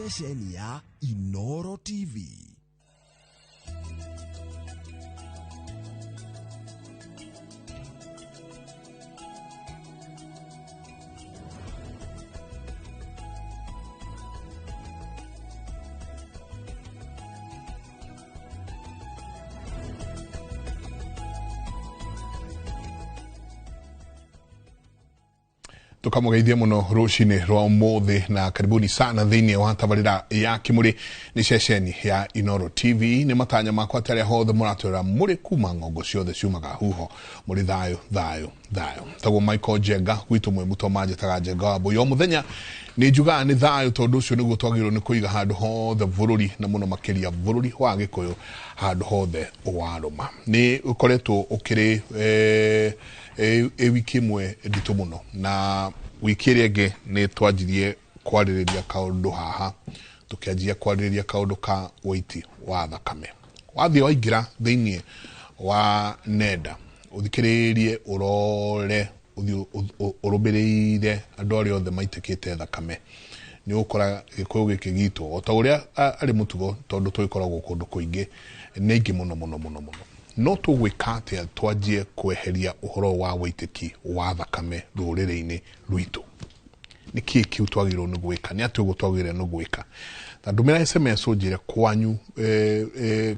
ceceni ya Inoro TV. Tukamugeithia muno rucini rwa umuthi na karibuni sana thiini wa tabarira ya kimuri ni ceceni ya Inoro TV. Ni matanya makwa tare hothe muratwira muri kuma ngongo ciothe ciumaga huho muri thayo tago Michael Jenga gwitu mwe mutomaje taga Jenga bo yo muthenya ni juga ni thayo tondu ucio niguo twagirwo ni kuiga handu hothe bururi na muno makiria bururi wa Gikuyu handu hothe waruma ni ukoretwo ukiri wiki mwe nditu muno na wiki rege ni twajirie kwaririria kaundu haha tukianjia kwaririria kaundu ka waiti wa thakame wathi waingira thiini wa nenda uthikiririe urore urubiriire andu aria othe maitikite thakame ni ukora Gikuyu giki gitu o ta uria ari mutugo tondu twikoragwo kundu kuingi ni ingi muno no tugwika atia twanjie kweheria uhoro wa waitiki wa thakame rurire-ini rwitu ni kiu twagirwo ni gwika ni ati ugutwagire ni gwika ndumira SMS njire kwanyu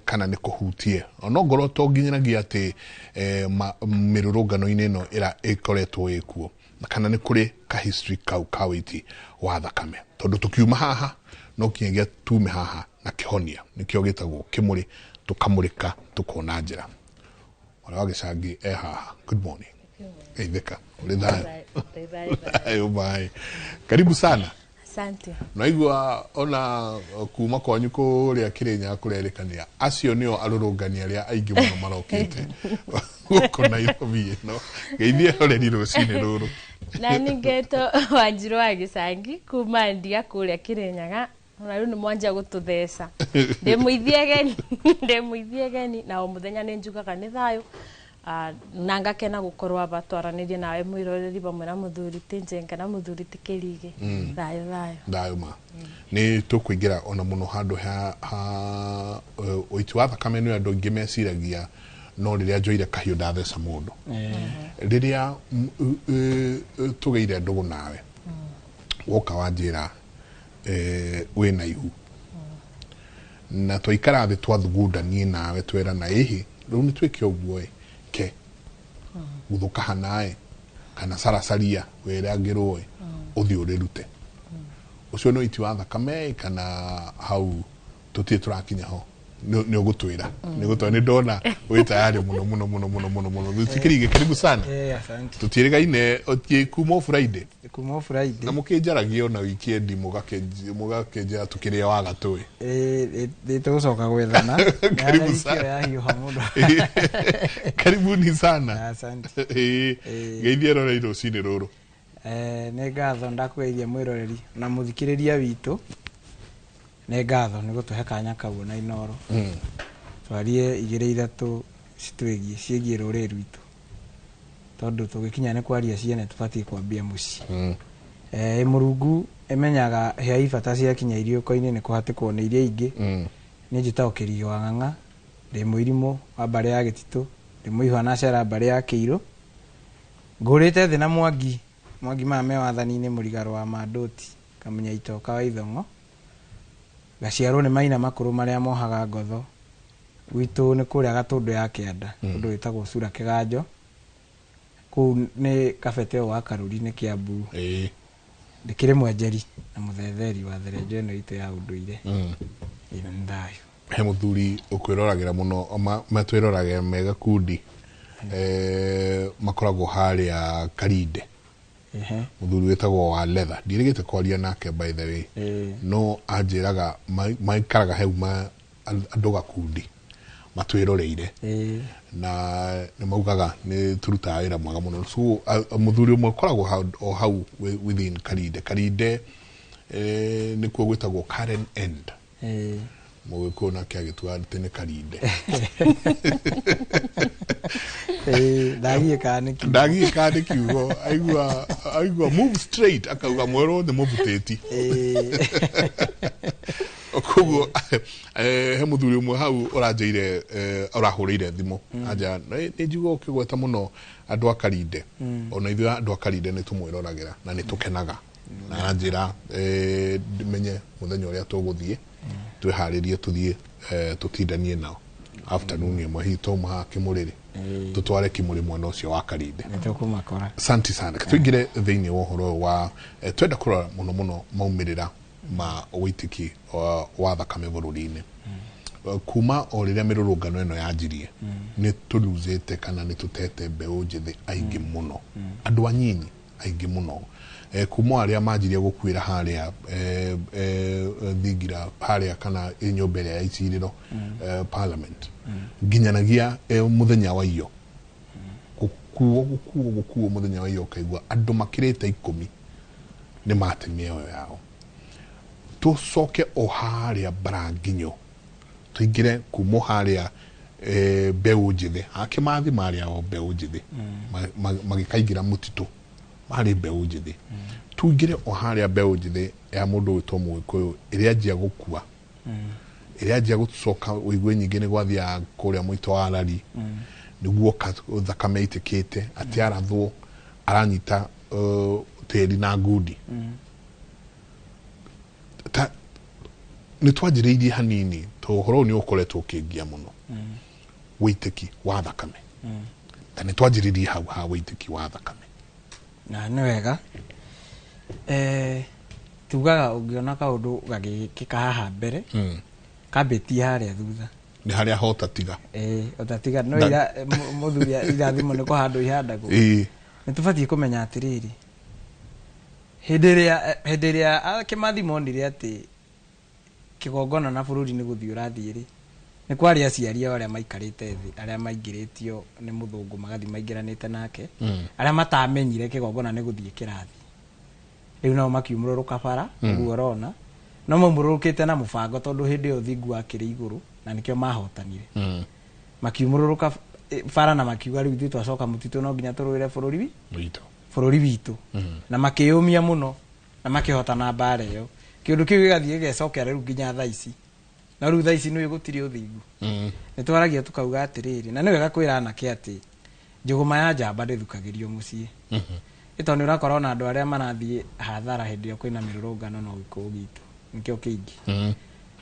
kana ni kuhutie ono ngoro to nginyanagia ati mirurungano-ini no ira ikoretwo ikuo kana ni kuri ka history kau kawiti wa thakame tondu tukiuma haha no kinyagia tume haha na kihonia nikio gitagwo kimuri tukamurika tukona njira wala wagicangi haha. Good morning. Geithika uri thayo bye karibu sana. Asante. Naigua ona kuma kwanyu kuria Kirinyaga kurerekania acio nio arurungania aria aingi muno marokite guko Nairobi no geithie oreri rucini ruru Na ningeto Wanjiru wa Gicangi kuma ndia kuria Kirinyaga na riu ni mwanja gututhesa ndimuithie geni na o muthenya ni njugaga ni thayo na ngakena gukorwa batwaranirie nawe mwiroreri bamwe na muthuri Tinjenga na muthuri Tikirige thayo ma ni tukuingira ona muno handu ha oitu wa thakame ni andu ingi meciragia no riria njoire kahiu ndatheca mundu riria tugeire ndugu nawe woka wanjira wena ihu na twaikara thi twathugundanie nawe twera na ihi riu ni twike uguo ke guthuka hanae kana sarasaria wera ngirwe uthi urirute ucio no iti wa thakame kana hau tutie turakinya ho ni ugutwira ni gutwa ni ndona wi tayari muno Tikirige karibu sana. Asante. Tutirigaine otie kuma Friday na mukinjaragia ona weekend mugakenja tukiria wa gatui tugucoka gwethana karibu sana karibuni sana. Asante. Geithie rora irucini ruru ne ngatho ndakweithia mwiroreri na muthikiriria witu ne ngatho ni gutuhe kanya kau na Inoro twarie igire ithatu cigie rurire rwitu tondu tugikinya ni kwaria ciene tubatie kwambia muci Murungu emenyaga he ibata cia kinya irio koine ni kuhatikwo ni iria ingi ni njitaukiri wa ng'ang'a ndi muirimu wa bare ya Gititu ndi muihwa na cera bare ya Kiiro ngurite thi na Mwangi mame wathani-ini murigaro wa Mandoti kamunya itoka wa Ithong'o gaciarwo ni maina makuru maria mohaga ngotho witu ni kuria Gatundu ya Kianda undu witagwo Cura Kiganjo ku ni kabete wa Karuri-ini Kiambu ndikire mwenjeri na muthetheri wa therenjo ino itu ya unduire ino ndayo he muthuri ukwirораgira muno matwirorage mega kundi makoragwo haria Karinde muthuri witagwo wa Leather ndirigite kwaria nake by the way no anjiraga maikaraga heu andu gakundi matwiroreire na ni maugaga ni turuta wira mwega muno so muthuri umwe koragwo hau within Karinde ni kuo gwitagwo Karen End Mwiko na kia gitu tene Karinde Dagie kane kiugo aigua move straight akauga mwero the move teti koguo he muthuri umwe hau oranjeire orahurire thimo aja ni njugo ukigweta muno andu akarinde ona ithu andu akarinde ni tumwiragira na ni tukenaga na anjira menye muthenya uria tuguthie twiharirie tuthie tutindanie nao afternoon imwe hito mha kimuriri tutware kimuri mwana ucio wa karinde nitukumakora asante sana twingire thiini wa horo wa twenda kurora muno maumirira ma witiki wa thakame bururi-ini kuma o riria mirurungano ino yanjirie ni tuluzete kana ni tutete mbeu njithi aingi muno andu anyinyi aingi muno kuma aria manjirie gukwira haria thigira haria kana nyumba ya iciriro parliament ginyanagia muthenya wa iyo gukuo muthenya wa iyo kaigua andu makirite 10 ni matemia yao tucoke o haria Baranginyo tuingire kumo haria mbeu njithi akimathi maria o mbeu njithi magikaingira mutitu mari mbeu njithi tuingire o haria mbeu njithi ya mundu witwo Mwikuyu iria njia gukua iria njia gucoka uigwe nyingi ni gwathia kuria mwito wa Arari niguo thakame itikite ati arathwo aranyita teri na ngudi ni twajiririe hanini to horo ni ukoretwo ukingia muno witiki wa thakame ni twajiririe ha witiki wa thakame na ni wega tugaga ungiona kaundu gagikika haha mbere kabeti haria thutha ni haria hota tiga otatiga no ira muthuri irathimo ni kuhandu ihandagwo ni tubatie kumenya atiriri henderia akimathi monire ati kigongona na bururi ni guthii urathiri ni kwari aciaria aria maikarite thi aria maingiritio ni muthungu magathi maingiranite nake aria matamenyire kigongona ni guthii kirathi riu no makiumururuka bara uguo rona no mamururukite na mubango tondu hindi yo thingu akiri iguru na nikio mahotanire makiumururuka bara na makiuga riu thitu acoka mutitu no nginya turuire bururi witu na makiyumia muno na makihotana bara iyo kiundu kiu gigathie gecokera riu nginya thaa ici na riu thaa ici no igutiri uthingu ni twaragia tukauga atiriri na ni wega kwira anake ati njuguma ya njamba ndithukagirio mucii ito ni urakora na andu aria manathie hathara hindi yo kwina mirurungano no gikuo gitu nikio kingi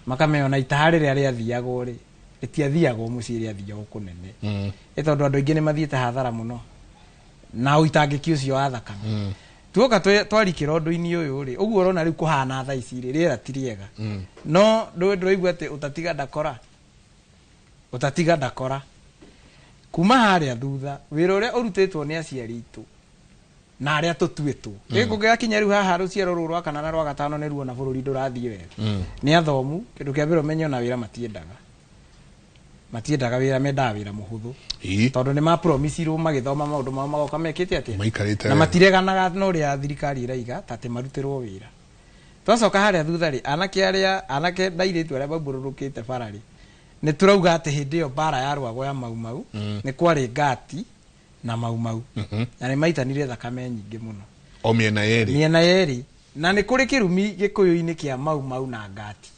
makameona itahari ria thiagwo ri itiathiagwo mucii ria thiagwo kunene ito andu aingi ni mathiete hathara muno na uitangiki ucio wa thakame tuoka twari kirondo-ini uyu ri uguo rona riu kuhana thaa ici ri riera ti riega no ndiraigua ati utatiga ndakora kuma haria thutha wira uria urutitwo ni aciari itu na aria tutuitwo gikugia kinya riu haha ruciaro ruru rwa kana na rwa gatano ni ruo na bururi ndurathie wega ni athomu kindu kia mbere menyo na wira matiendaga wira mendaga wira muhuthu tondu ni ma promise ru magithoma maundu mao magoka mekite ati na matireganaga no ria thirikari iraiga tate marutirwo wira twacoka haria thutha ri anake ndairitu aria bambururukite barari ni turauga ati hindi yo bara ya rwago ya Mau ni kwari ngati na Mau na ni maitanire thakame nyingi muno o miena yeri na ni kuri kirumi gikuyu-ini kia Mau na ngati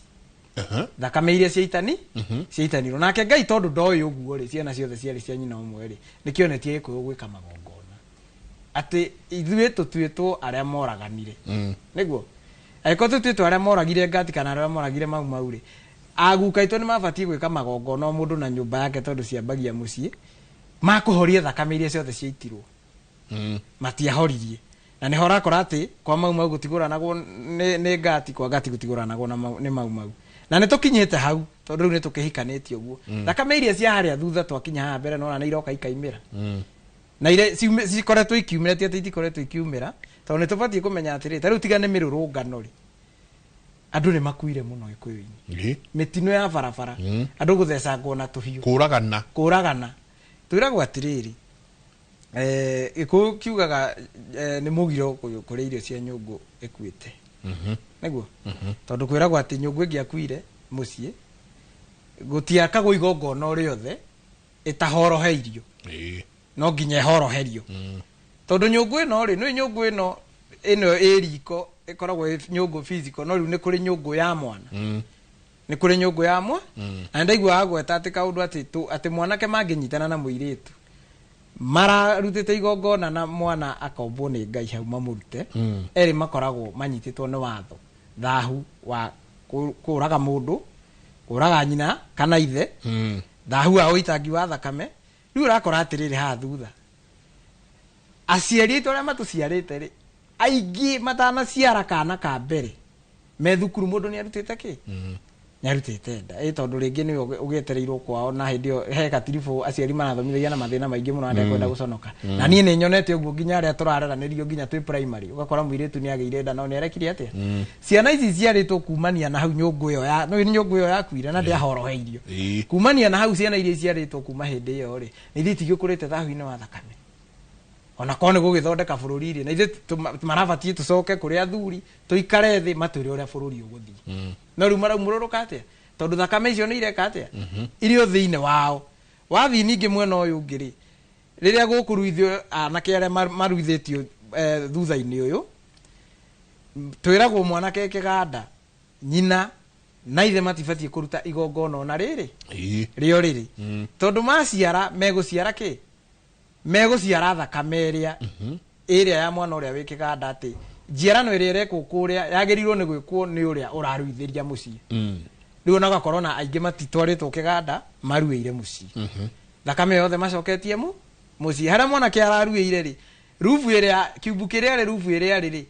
thakame iria ciaitanirwo nake Ngai tondu ndoi uguo ri ciana ciothe ciari cia nyina umwe ri nikionetie gikuyu gwika magongona ati ithuĩ tutuĩtwo aria moraganire niguo aiko tutuĩtwo aria moragire ngati kana aria moragire Mau ri aguka itu ni mabatie gwika magongona mundu na nyumba yake tondu ciambagia mucii makuhoria thakame iria ciothe ciaitirwo matiahoririe na ni horakora ati kwa Mau gutiguranagwo ni ngati kwa ngati gutiguranagwo ni Mau na ni tukinyite hau tondu riu ni tukihikanitio uguo thakame iria cia haria thutha twakinya haha mbere no na iroka ikaimira na ile cikoretwo ikiumira ti ati itikoretwo ikiumira tondu ni tubatie kumenya atiri tariu tigane mirurungano ri andu ni makuire muno gikuyu-ini mitino ya barabara andu guthecangwo na tuhiu kuragana twiragwo atiriri ikuyu kiugaga ni mugiro kuria irio cia nyungu ikuite niguo tondu kwiragwo ati nyungu ingiakuire mucii gutiakagwo igongona o riothe itahoroheirio no nginya ihoroherio tondu nyungu ino ri no nyungu ino iriko ikoragwo nyungu physical no riu ni kuri nyungu ya mwana ni kuri nyungu yamwe na ndaigua agweta ati kaundu ati mwanake manginyitana na muiritu mararutite igongona na mwana akombwo ni Ngai hau mamurute eri makoragwo manyititwo ni watho thahu wa kuraga mundu kuraga nyina kana ithe thahu wa uitangi wa thakame riu urakora atiriri ha thutha aciari aitũ arĩa matuciarĩte rĩ aingĩ matanaciara kana ka mbere me thukuru mũndũ nĩ arutĩte kĩ nĩ arutĩte nda tondũ rĩngĩ nĩ ũgĩetereirwo kwao na hĩndĩ ĩyo he gatiribũ aciari marathomithagia na mathĩna maingĩ mũno na kwenda gũconoka na niĩ nĩ nyonete ũguo nginya arĩa tũrareranĩrio nginya twĩ primary ũgakora mũirĩtu nĩ agĩire nda no nĩ arekire atĩa ciana ici ciarĩtwo kumania na hau nyũngũ ĩyo ya no nyũngũ ĩyo yakuire na ndĩahoroheirio kumania na hau ciana iria ciarĩtwo kuma hĩndĩ ĩyo rĩ nĩ ithiĩ itigĩkũrĩte thahu-inĩ wa thakame ona kone gũgĩthondeka bũrũri rĩ na ithuĩ marabatiĩ tũcoke kũrĩ athuri tũikare thĩ matwĩre ũrĩa bũrũri ũgũthiĩ no rĩu maraumũrũrũka atĩa tondũ thakame icio nĩ ireka atĩa irio thĩinĩ wao wathiĩ ningĩ mwena ũyũ ũngĩ rĩ rĩrĩa gũkũruithio anake arĩa maruithĩtio thutha-inĩ ũyũ twĩragwo mwanake kĩganda nyina na ithe matibatiĩ kũruta igongona ona rĩrĩ rĩo rĩrĩ tondũ maciara megũciara kĩ megũciara thakame ĩrĩa ya mwana ũrĩa wĩ kĩganda atĩ njiarano ĩrĩa ĩrekwo kũrĩa yagĩrĩirwo nĩ gwĩkwo nĩ ũrĩa ũraruithĩria mũciĩ rĩu ona gakorwo na aingĩ matitwarĩtwo kĩganda maruĩire mũciĩ thakame yothe macoketie mũciĩ harĩa mwanake araruĩire rĩ rubu ĩrĩa kiubu kĩrĩa rĩ rubu ĩrĩa rĩ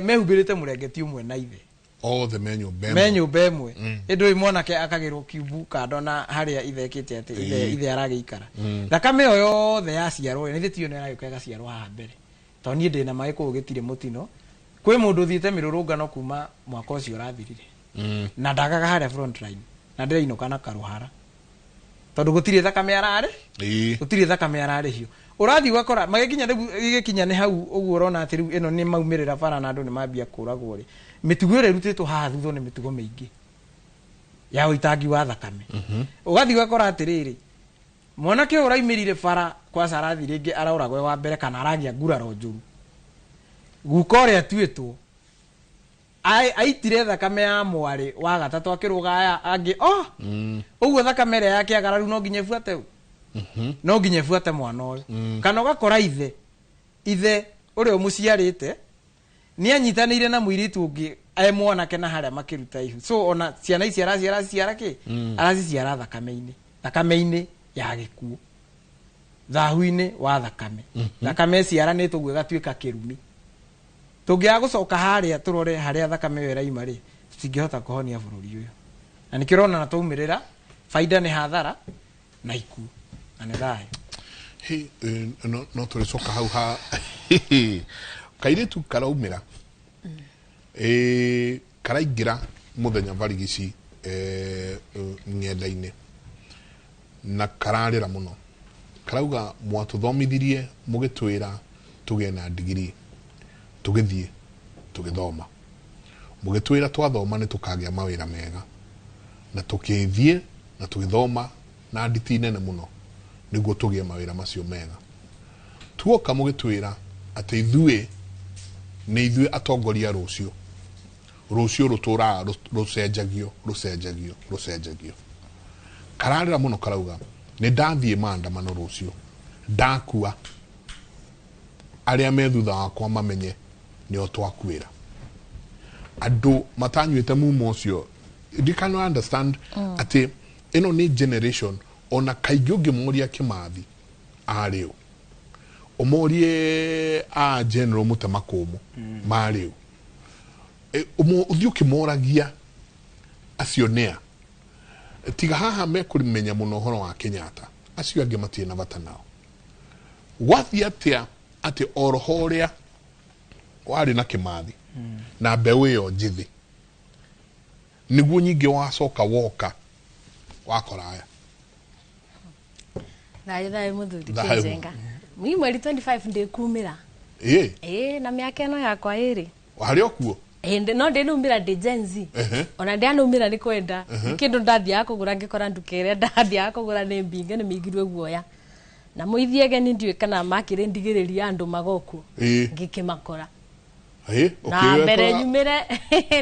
mehumbĩrĩte mũrengeti ũmwe na ithe othe me nyũmba ĩmwe ĩndũ mwanake akagĩrwo kiubu kando na harĩa ithe ĩkĩte atĩ ithe aragĩikara thakame ĩyo yothe yaciarwo nĩ thĩtio nĩ aragĩũka ĩgaciarwo haha mbere tondũ niĩ ndĩna maĩ kũu gĩtirĩ mũtino kwĩ mũndũ ũthiĩte mĩrũrũngano kuma mwaka ũcio ũrathirire na ndagaga harĩa front line na ndĩrainũka na karũhara tondũ gũtirĩ thakame ararĩ gũtirĩ thakame ararĩhio ũrathiĩ ũgakora magĩkinya nĩ hau ũguo ũrona atĩ rĩu ĩno nĩ maumĩrĩra bara na andũ nĩ mambia kũragwo rĩ mĩtugo ĩrĩa ĩrutĩtwo haha thutha nĩ mĩtugo mĩingĩ ya ũitangi wa thakame ũgathiĩ ũgakora atĩrĩrĩ mwanake ũyũ ũraimĩrire bara kwa carathi rĩngĩ aroragwo wa mbere kana aragĩa nguraro njũru guka ũrĩa atuĩtwo aitire thakame ya mwarĩ wa gatatũ akĩrũgaya angĩ ũguo thakame ĩrĩa yake agararu no nginya ibuate no nginya ibuate mwana ũyũ kana ũgakora ithe ũrĩa ũmũciarĩte nĩ anyitanĩire na mũirĩtu ũngĩ mwanake na harĩa makĩruta ihu so ona ciana ici araciara kĩ araciciara thakame-inĩ ya gĩkuũ thahu-inĩ wa thakame thakame ciaranĩtwo guo ĩgatuĩka kĩrumi tũngĩaga gũcoka harĩa tũrore harĩa thakame ĩyo ĩraima rĩ tũtingĩhota kũhonia bũrũri ũyũ na nĩkĩo ũrona na twaumĩrĩra baida nĩ hathara na ikuũ na nĩ thayũ no tũrĩcoka hau ha kairĩtu karaumĩra karaingĩra mũthenya barigici ng'enda-inĩ na kararĩra mũno karauga mwatũthomithirie mũgĩtwĩra tũgĩe na ndigiri tũgĩthiĩ tũgĩthoma mũgĩtwĩra twathoma nĩ tũkagĩa mawĩra mega na tũkĩthiĩ na tũgĩthoma na nditi nene mũno nĩguo tũgĩe mawĩra macio mega tuoka mũgĩtwĩra atĩ ithuĩ nĩ ithuĩ atongoria rũciũ rũtũraga rũcenjagio kararĩra mũno karauga nĩ ndathiĩ maandamano rũciũ ndakua arĩa me thutha wakwa mamenye nĩo twakuĩra andũ matanyuĩte muma ũcio they cannot understand atĩ ĩno nĩ generation ona kaingĩ ũngĩmoria Kĩmathi arĩo ũmorie a general Mũtemakũmũ marĩo ũthiĩ ũkĩmoragia acio nĩa tiga haha mekũmenya mũno ũhoro wa Kenyatta acio angĩ matirĩ na bata nao wathiĩ atĩa atĩ oroho ũrĩa warĩ na Kĩmathi na mbeũ ĩyo njĩthĩ nĩguo nyingĩ wacoka woka wakoraya thayũ mũthuri Kĩnjenga mweri 25 ndĩkumĩra na mĩaka ĩno yakwa ĩrĩ harĩ okuo no ndĩnumĩra ndĩ Gen Z ona ndĩanumĩra nĩ kwenda kĩndũ ndathiaga kũgũra ngĩkora nduka ĩrĩa ndathiaga kũgũra nĩ mbinge nĩ mĩigirwe guoya na mũithiege nĩ ndiũĩ kana makĩrĩ ndigĩrĩria andũ magoku ngĩkĩmakora na mbere nyumire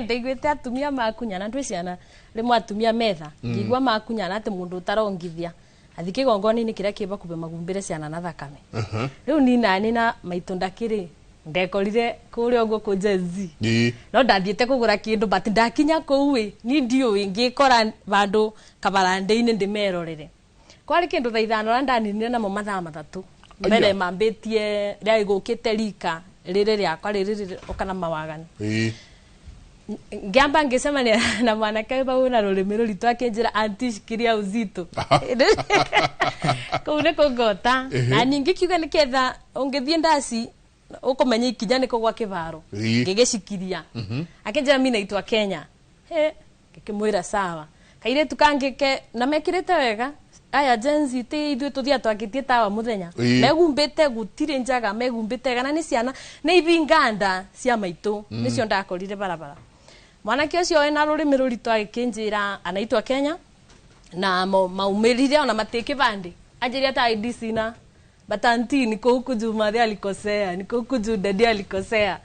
ndeigwite atumia makunyana ndwe ciana rimwe atumia metha ngigwa makunyana ati mundu utarongithia athike gongoni-ini kiria kiba kube magumbire ciana na thakame riu ni nani na maitu ndakiri ndekorire kuria uguo ku Jenzi no ndathiete kugura kindu but ndakinya kuu ni ndiui ngikora bandu kabarande-ini ndimerorere kwari kindu thaa 5 ndaninire namo mathaa 3 mbere mambitie ria igukite rika riri riakwa riri okana mawagani ngiamba ngisemania na mwanake bau na rurimi ruritu akinjira antishikiria uzito kune kogota na ningi kiuga niketha ungithie ndasi ukomenya ikinya niko gwa kibaro ngigishikiria akinjira mina itwa Kenya ngikimwira sawa kaire tukangike na mekirite wega aya Jenzi ti ithu tuthia twakitie tawa muthenya megumbite gutire njaga megumbite kana ni ciana ni ivinganda cia maitu nicio ndakorire barabara mwanake ucio ena rurimi ruritu agikinjira anaitwa Kenya na maumirire ona mateke bandi ajiria ta IDC na batanti niko kuju alikosea niko kuju dadi alikosea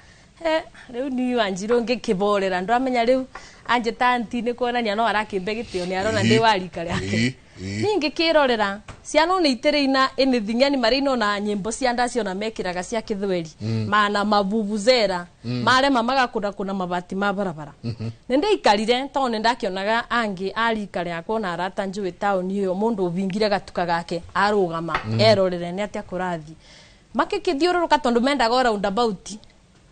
riu ni wanjiro ngikiborera ndamenya riu anje tanti ni kuonania no arakimbe gitio ni arona ndi warika riake ningi kirorera ciana ni itireina enithinya ni marino na nyimbo cia ndacio na mekiraga cia kithweri mana mabubuzera mare mamaga kuna mabati ma barabara nende ikarire to ne ndakionaga angi arika riako na arata njui town iyo mundu ubingire gatuka gake arugama erorere ni atia kurathi makikithiururuka tondu mendaga roundabout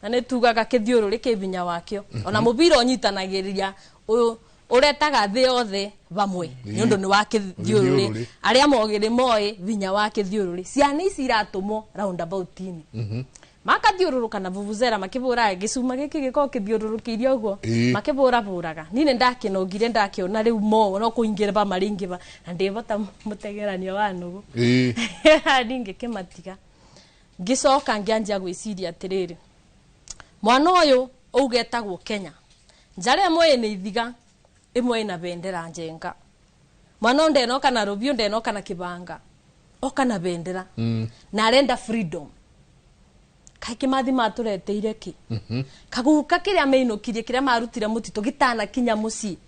na ne tugaga kithiururi kibinya wakio ona mubira onyitanagiria uyu uretaga thi othe bamwe ni undu ni wakithiururi aria mogire moe binya wakithiururi ciana ici iratumo roundabout-ini makathiururuka na vuvuzera makibura gicuma giki giko kithiururukirie uguo makibura buraga nine ndakinogire ndakiona riu mo no kuingira ba maringiba na ndibota mutegeranio wa nugu ninge kimatiga ngicoka ngianjia gwiciria atiriri mwana uyu ugetagwo Kenya njare moye ni ithiga imwe ina bendera njenga mwana ndenoka na rubio ndenoka na kibanga oka na bendera na arenda freedom kaiki mathi matureteire ki kaguka kiria meinukirie kiria marutire mutito gitana kinya muci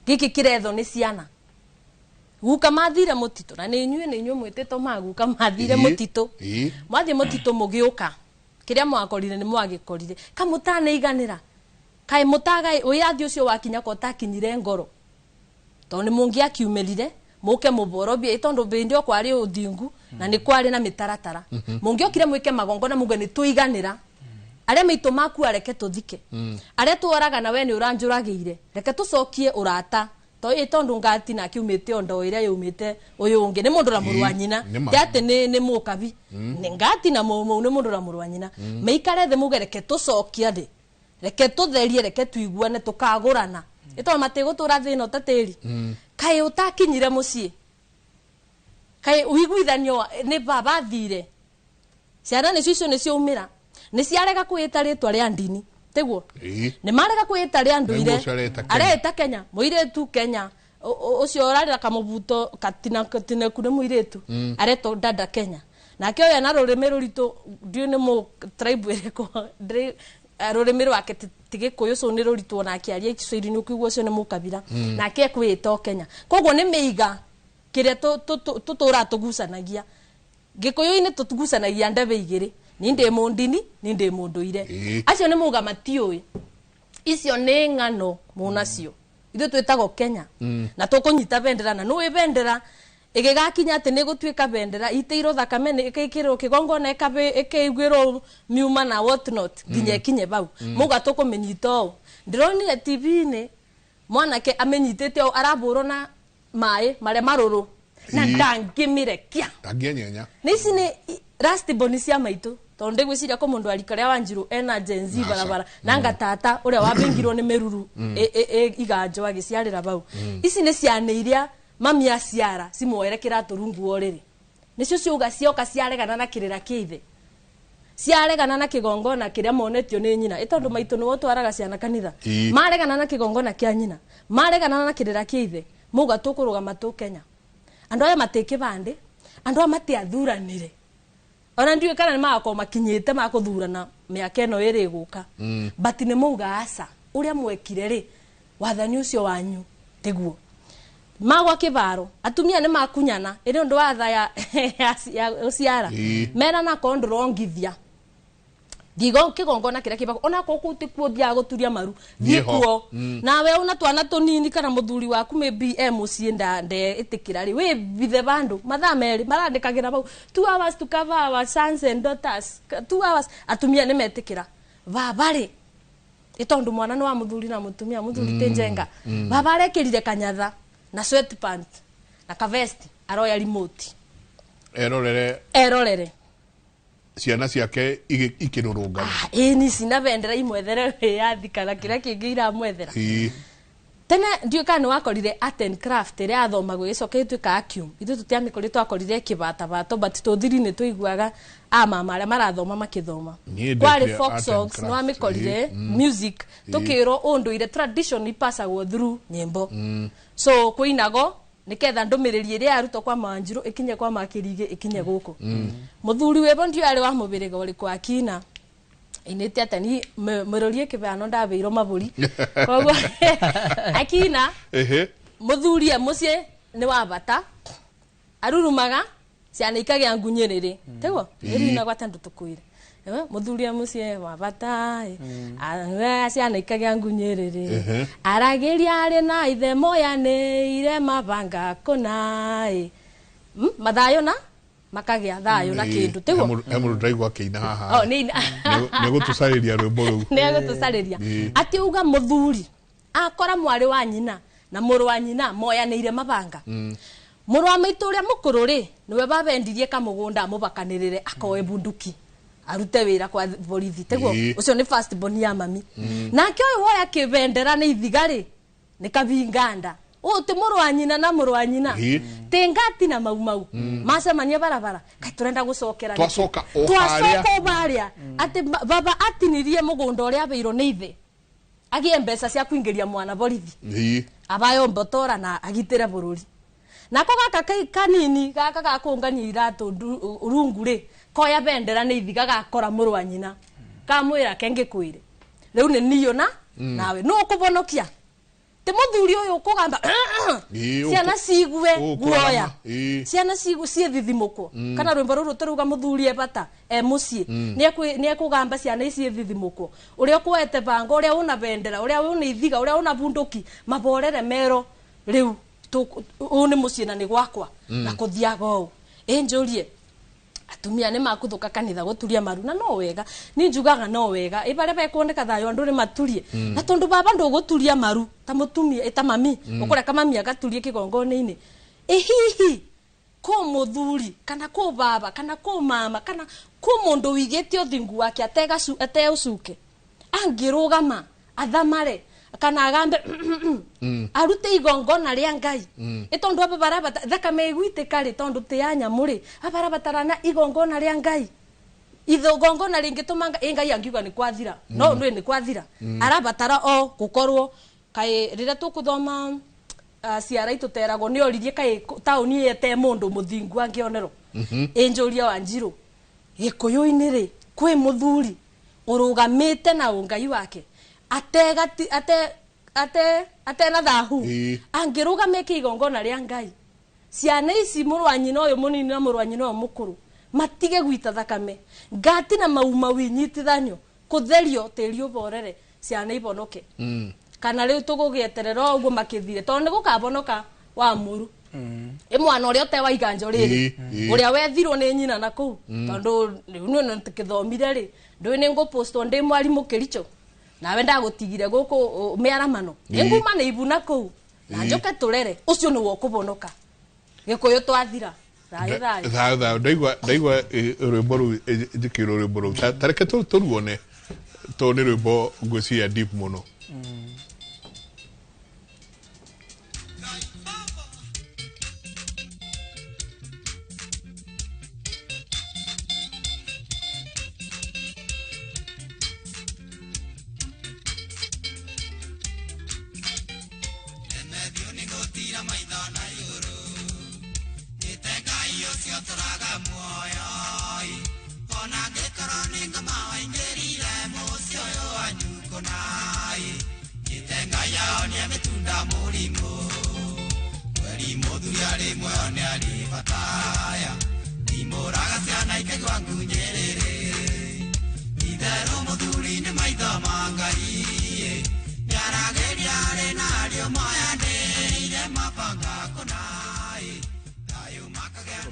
giki kiretho ni ciana guka mathire mutito na ni inyue mwitito maguka mathire mutito mwathie mutito mugiuka kiria mwakorire ni mwagikorire kamutane iganira kai mutaga uyathi ucio wakinya ko takinyire ngoro to ni mungi akiumerire muke muborobie itondo bendio kwari uthingu na ni kwari na mitaratara mungi okire mwike magongo na muge ni tuiganira aria mito maku areke tuthike aria tuoraga na we ni uranjuragiire reke tucokie urata to itondo ngati na kiumite ondo iria yumite uyu ungi ni mundu ra murwa nyina yate ni mukabi ni ngati na mumu ni mundu ra murwa nyina meikare the mugereke tucokia thi reke tutherie reke tuiguane tukagurana ito matigutura thino tateri kai utakinyire mucie kai uiguithanio ni baba thire ciana ni cicio ni ciumira ni ciarega kwita ritwa ria ndini teguo ni marega kwita ria nduire areta Kenya muiretu Kenya ucio urarira kamubuto katina kune muiretu areto dada Kenya na kio yana rurimi ruritu ndio ni mu tribe ereko rurimi rwake tigikuyu so ni ruritu na akiaria Kiswahili ni kuigwo cio ni mukabira na ake kwita Kenya koguo ni meiga kiria tutura tugusanagia gikuyu-ini tutugusanagia ndebe igiri ninde mundini ninde munduire acio ni muga matioi icio ni ngano munacio ithu twitago Kenya na tukunyita bendera na no bendera igigakinya ati ni gutwika bendera iteiro thakame ni ikikiro kigongo na ikaigwiro miuma na what not nginya kinye bau muga tukumenyito ndironire TV-ini mwanake amenyitete araburo na mai mare maruru na ndangimirekia ndangianyenya nisi ni rasti bonisia maitu tonde gwiciria ko mundu arikaria wanjiru ena Jenzi barabara nanga tata uria wabengirwo ni meruru iganjo agiciarira bau ici ni ciana iria mami aciara cimwerekera turungu oriri nicio ciuga cioka ciaregana na kirira kiithe ciaregana na kigongona kiria monetio ni nyina itondu maitu niwo twaraga ciana kanitha maregana na kigongona kia nyina maregana na kirira kiithe muga tukurugama tu Kenya andu aya mateke bande andu aya matiathuranire ona ndiwe kana ni mako makinyite makuthurana mĩaka ĩno ĩrĩ gũka but nĩ mauga aca ũrĩa mwekire rĩ wathani ũcio wanyu tiguo magwa kĩbaro atumia nĩ makunyana ĩrĩ ũndũ wa tha ya ũciara mena na kondrongithia Gigo kigongona kira kibako ona ko kuti kuodia guturia maru thikuo nawe una twana tunini kana muthuri waku maybe mucienda nde itikira ri we bithe bandu mathaa meri marandikagira bau 2 hours to cover our sons and daughters 2 hours atumia ni metikira babare itondu mwana no wa muthuri na mutumia muthuri tenjenga babare kirire kanyatha na sweatpant na kavest aroya remote erorere ciana ciake ikirurunga ni sina bendera imwethere ya thikana kira kingira mwethera tene ndio kana wakorire art and craft ria athoma gwicoke ka acume ithu tutiamikori twakorire kibata bato but tuthiri ni tuiguaga mama aria marathoma makithoma kwari folk songs no amikorire music tukiro unduire tradition ipasagwo through nyimbo so kuinago niketha ndumiriri iria aruto kwa Manjiru ikinye kwa Makirige ikinye guku muthuri webo ndio ari wa mubiriga uri kwa Kina inete atani murorie kibano ndabeiro maburi koguo Akina muthuri mucie ni wa bata arurumaga ciana ikagia ngunyerere tego iri na gwatandu tukuire muthuri mucie wa bata ciana ikagia ngunyerere aragiria ari na ithe moya ni ire mabanga kunai mathayo na makagia thayo na kindu tego emu ndaigwa kiina haha ni gutusariria rwimbo ru ni gutusariria ati uga muthuri akora mwari wa nyina na muru wa nyina moya ni ire mabanga muru wa maitu uria mukuru ri niwe babendirie kamugunda mubakanirire akoe bunduki arute wira kwa borithi teguo ucio ni first born ya mami nake oyo woya kibendera ni ithigari ni kabinganda uti muru wa nyina na muru wa nyina tengati na mau macemania barabara kai turenda gucokera twacoka baria ati baba atinirie mugunda uria abeiro ni ithe agie mbeca cia kuingiria mwana borithi abayo mbotora na agitire bururi nako gaka kanini gaka gakungania iratu rungu ri koya bendera ni ithiga gakora muru wa nyina kamwira kenge kwire riu ni niyo na nawe no kubonokia te muthuri uyu kugamba ciana cigwe guoya ciana cigu cie thithimuko kana rwimbo ruru turuga muthuri ebata mucie ni ekugamba ciana ici thithimuko uria kuete bango uria una bendera uria una ithiga uria una bunduki maborere mero riu uni mucie na ni gwakwa na kuthiaga u enjurie atumia ni makuthuka kanitha guturia maru na no wega ni njugaga no wega ibare bekwoneka thayo andu ni maturie na tondu baba ndo guturia maru ta mutumia eta mami ukureka mami agaturie kigongone-ini hihi ko muthuri kana ko baba kana ko mama kana ko mundu wigete othingu wake ate ucuke angirugama athamare kana agambe arute igongona ria Ngai itondu abara thakame igwitika ri tondu te anyamuri abara batarana igongona ria Ngai itho gongona ringitumanga Ngai angiuga ni kwathira no ni kwathira arabatara o gukorwo kai rira tukuthoma ciara ituterago ni oririe kai tauni yete mundu muthingu angionero enjuria wa Njiru gikuyu-ini ri kwi muthuri urugamite na ungai wake ate na thahu angiruga meke igongona ria Ngai ciana ici muru wa nyina uyu munini na muru wa nyina uyu mukuru matige gwita thakame ngati na mauma winyitithanio kutherio tiri uborere ciana ibonoke kana riu tugugieterera uguo makithire tondu gukabonoka wa muru mwana uria te wa iganjo riri uria wethirwo ni nyina na kuu tondu ni tikithomire ri ndu ni nguposto ndi mwarimu Kericho nawe ndagutigire guku miaramano nguma ni ibuna kuu na njoke turere ucio ni wo kubonoka gikuyu twathira thayo ndaigwa rwimbo ru njikiro rwimbo ru tareke turuone to ni rwimbo ngwiciria deep muno Turaga muoyo ona ngikoro ninga mawaingirira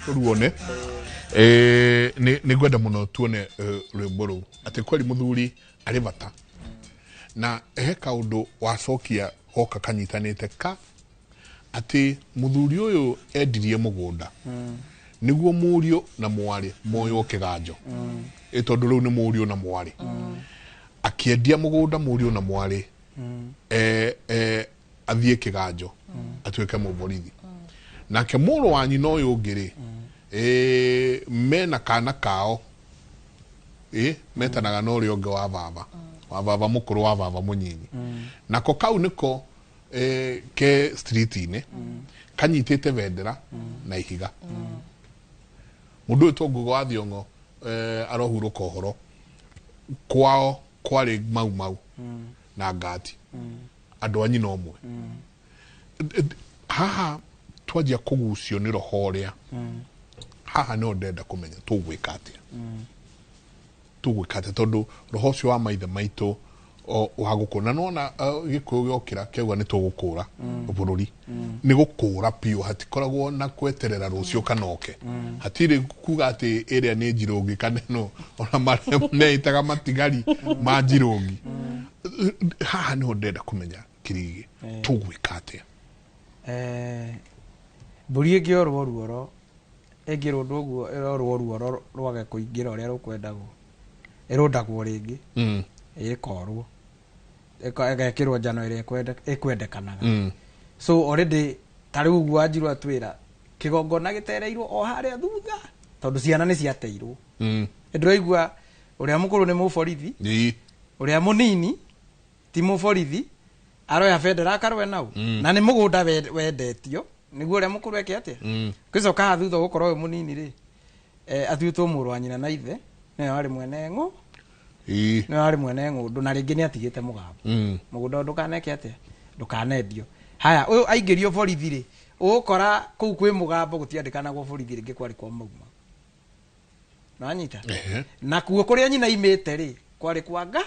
Tuone ni gwenda muno tuone rwimbo ru ati kweli muthuri ari bata na kaundu wacokia hoka kanyitanite ka ati muthuri uyu endirie mugunda niguo murio na mwari moyo kiganjo tondu riu ni murio na mwari akiendia mugunda murio na mwari athie kiganjo atuike muborithi nake muro wa nyina uyu ungiri mena kana kao metanaga no ri onge wa baba mukuru wa baba munyinyi nako kau niko ke street ine kanyitite bendera na ihiga mundu etongo wa thiongo arohuruka horo kwao kwari mau na ngati andu anyi no mwe haha twajia kugucio ni roho ria haha no ndenda kumenya tugwika atia tondu roho cio wa maithe maitu wa gukuna nona gikuyu giokira keuga ni tugukura bururi ni gukura pio hatikoragwo na kweterera rucio kanoke hatire kuga ati area ni njirungi kaneno ona mare itaga matigari ma njirungi haha no ndenda kumenya kirigi tugwika atia mburi ingĩorwo ruoro ĩngĩrwo ũndũ ũguo ĩrorwo ruoro rwage kũingĩra ũrĩa rũkwendagwo ĩrũndagwo rĩngĩ ĩkorwo ĩgekĩrwo njano ĩrĩa ĩkwendekanaga so already tarĩ ũguo Wanjiru atwĩra kĩgongona gĩtereirwo o harĩa thutha tondũ ciana nĩ ciateirwo ndĩraigua ũrĩa mũkũrũ nĩ mũborithi ũrĩa mũnini ti mũborithi aroya bendera akarwe nau na nĩ mũgũnda wendetio niguo ũrĩa mũkũrũ eke atia gĩcoka thutha gũkorwo wĩ mũnini rĩ atuĩtwo mũrũ wa nyina na ithe nĩwe warĩ mwene ng'ũ nĩwe warĩ mwene ng'ũndũ na rĩngĩ nĩ atigĩte mũgambo mũgũnda ndũkaneke atia ndũkanendio haya ũyũ aingĩrio borithi rĩ ũgũkora kũu kwĩ mũgambo gũtiandĩkanagwo borithi rĩngĩ kwarĩ kwa mauma nanyita na kuo kũrĩa nyina imĩte rĩ kwarĩ kwanga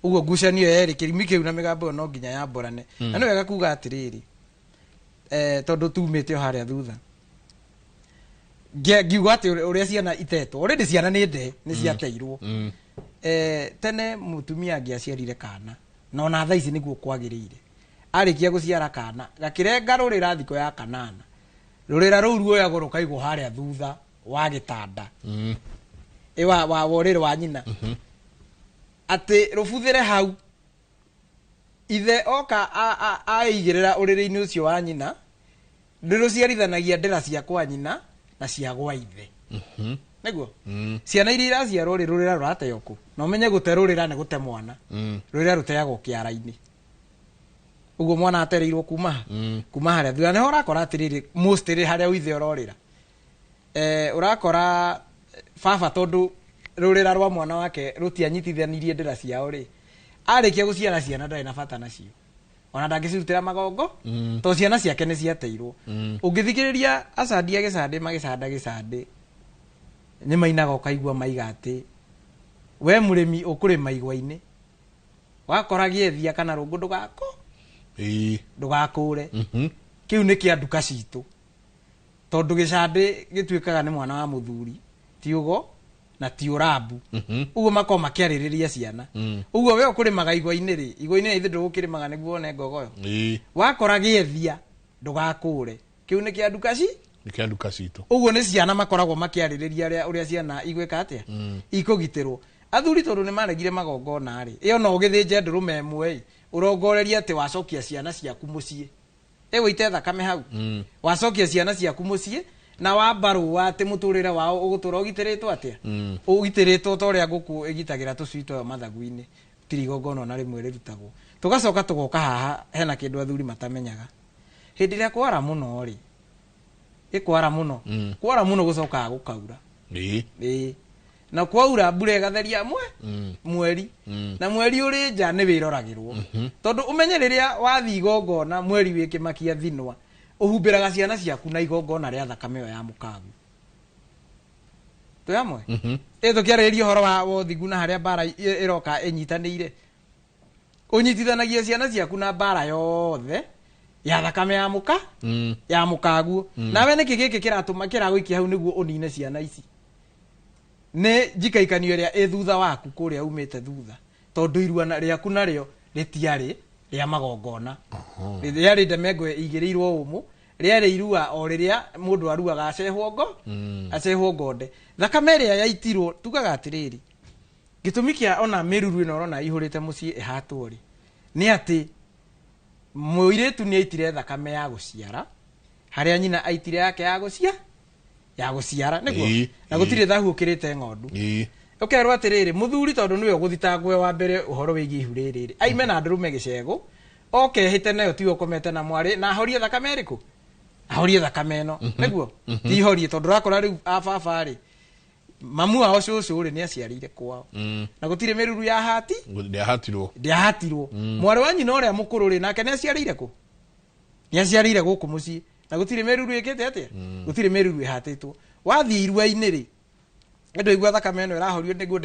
ũguo ngucanio yerĩ kĩrimi kĩu na mĩgambo no nginya yamborane na nĩ wega kuga atĩrĩrĩ tondu tumite harĩa thutha ngiuga ati uria ciana itetwo already ciana ni nde ni ciateirwo tene mutumia angiaciarire kana na ona thaa ici niguo kwagĩrĩire arikia guciara kana gakirenga rurira thiko ya kanana rurira rũu ruoyagwo rukaigwo harĩa thutha wa gĩtanda wa worĩrĩ wa nyina ati rubuthire hau ithe oka aigĩrĩra ũrĩrĩ-inĩ ũcio wa nyina ndĩrũciarithanagia ndĩra cia kwa nyina na cia gwa ithe nĩguo ciana iria iraciarwo rĩ rũrĩra rũrateo kũ na ũmenye gũte rũrĩra nĩ gũte mwana rũrĩra rũteagwo kĩara-inĩ ũguo mwana atereirwo kuma harĩa thutha nĩho ũrakora atĩrĩrĩ mostly harĩa ithe ũrorĩra ũrakora baba tondũ rũrĩra rwa mwana wake rũtianyitithanirie ndĩra ciao rĩ arikia guciara ciana ndarĩ na bata nacio ona ndangĩcirutĩra magongo to ciana ciake nĩ ciateirwo ũngĩthikĩrĩria acandia gĩcandĩ nĩ mainaga ũkaigua maiga atĩ we mũrĩmi ũkũrĩma igwa-inĩ wakora gĩethia kana rũngũ ndũgakũre kĩu nĩ kĩa nduka citũ tondũ gĩcandĩ gĩtuĩkaga nĩ mwana wa mũthuri tiugo na tiurabu uguo mako makiarĩrĩria ciana uguo we ũkũrĩmaga igwa-inĩ rĩ igwa-inĩ ithe ndũgũkĩrĩmaga nĩguo one ngogoyo wakora gĩethia ndũgakũre kĩu nĩ kĩa nduka citũ uguo nĩ ciana makoragwo makiarĩrĩria ũrĩa ciana igwĩka atĩa ikũgitĩrwo athuri tondũ nĩ maregire magongona rĩ ĩyo no gĩthĩnje ndũrũme ĩmwe ũrongoreria atĩ wacokia ciana ciaku mũciĩ ĩwĩite thakame hau wacokia ciana ciaku mũciĩ na wambarũa atĩ mũtũrĩre wao ũgũtũra ũgitĩrĩtwo atĩa ũgitĩrĩtwo ta ũrĩa ngũkũ ĩgitagĩra tũcui twayo mathagu-inĩ tirigongona na rĩmwe rĩrutagwo tũgacoka tũgoka haha hena kĩndũ athuri matamenyaga hĩndĩ ĩrĩa kwara mũno rĩ kwara mũno gũcokaga gũkaura na kwaura mbura ĩgatheria mweri na mweri ũrĩ nja nĩ wĩroragĩrwo tondũ ũmenye rĩrĩa wathiĩ igongona mweri wĩ kĩmakia thinwa uhumbiraga ciana ciaku na igongona ria thakame yo ya mukagu to amwe eto kiarĩria horo wa wothigu na haria bara iroka inyitanĩire unyitithanagia ciana ciaku na bara yothe ya thakame ya mukagu nawe niki giki kiratuma kiragwikia hau niguo unine ciana ici ne njikaikanio iria ithutha waku kuria umite thutha tondu iruana riaku nario ritiari ria magongona riari ndemengwe igirirwo umu riari irua o riria mundu aruaga acehwo ngonde thakame ria yaitirwo tugaga atiriri gitumi kia ona meruru ino rona ihurite mucii ihatwo ri ni ati muiretu ni aitire thakame ya guciara haria nyina aitire yake ya guciara niguo na gutire thahu ukirite ng'ondu ukerwo atiriri muthuri tondu niwe uguthitangwe wa mbere uhoro wigi ihu riri aime na ndurume gicego okehite nayo tiwo komete na mwari na ahorie thakame iriku ahorie thakame ino niguo ti horie tondu rakora riu ababa ri mamu ao cucu ri ni aciarire kwao na gutire meruru ya hati ndiahatirwo mwari wa nyina uria mukuru ri nake ni aciarire ku ni aciarire guku mucii na gutire meruru ikite atia gutire meruru ihatitwo wathi irua-ini ri endo igwa thakame ino irahorio niguo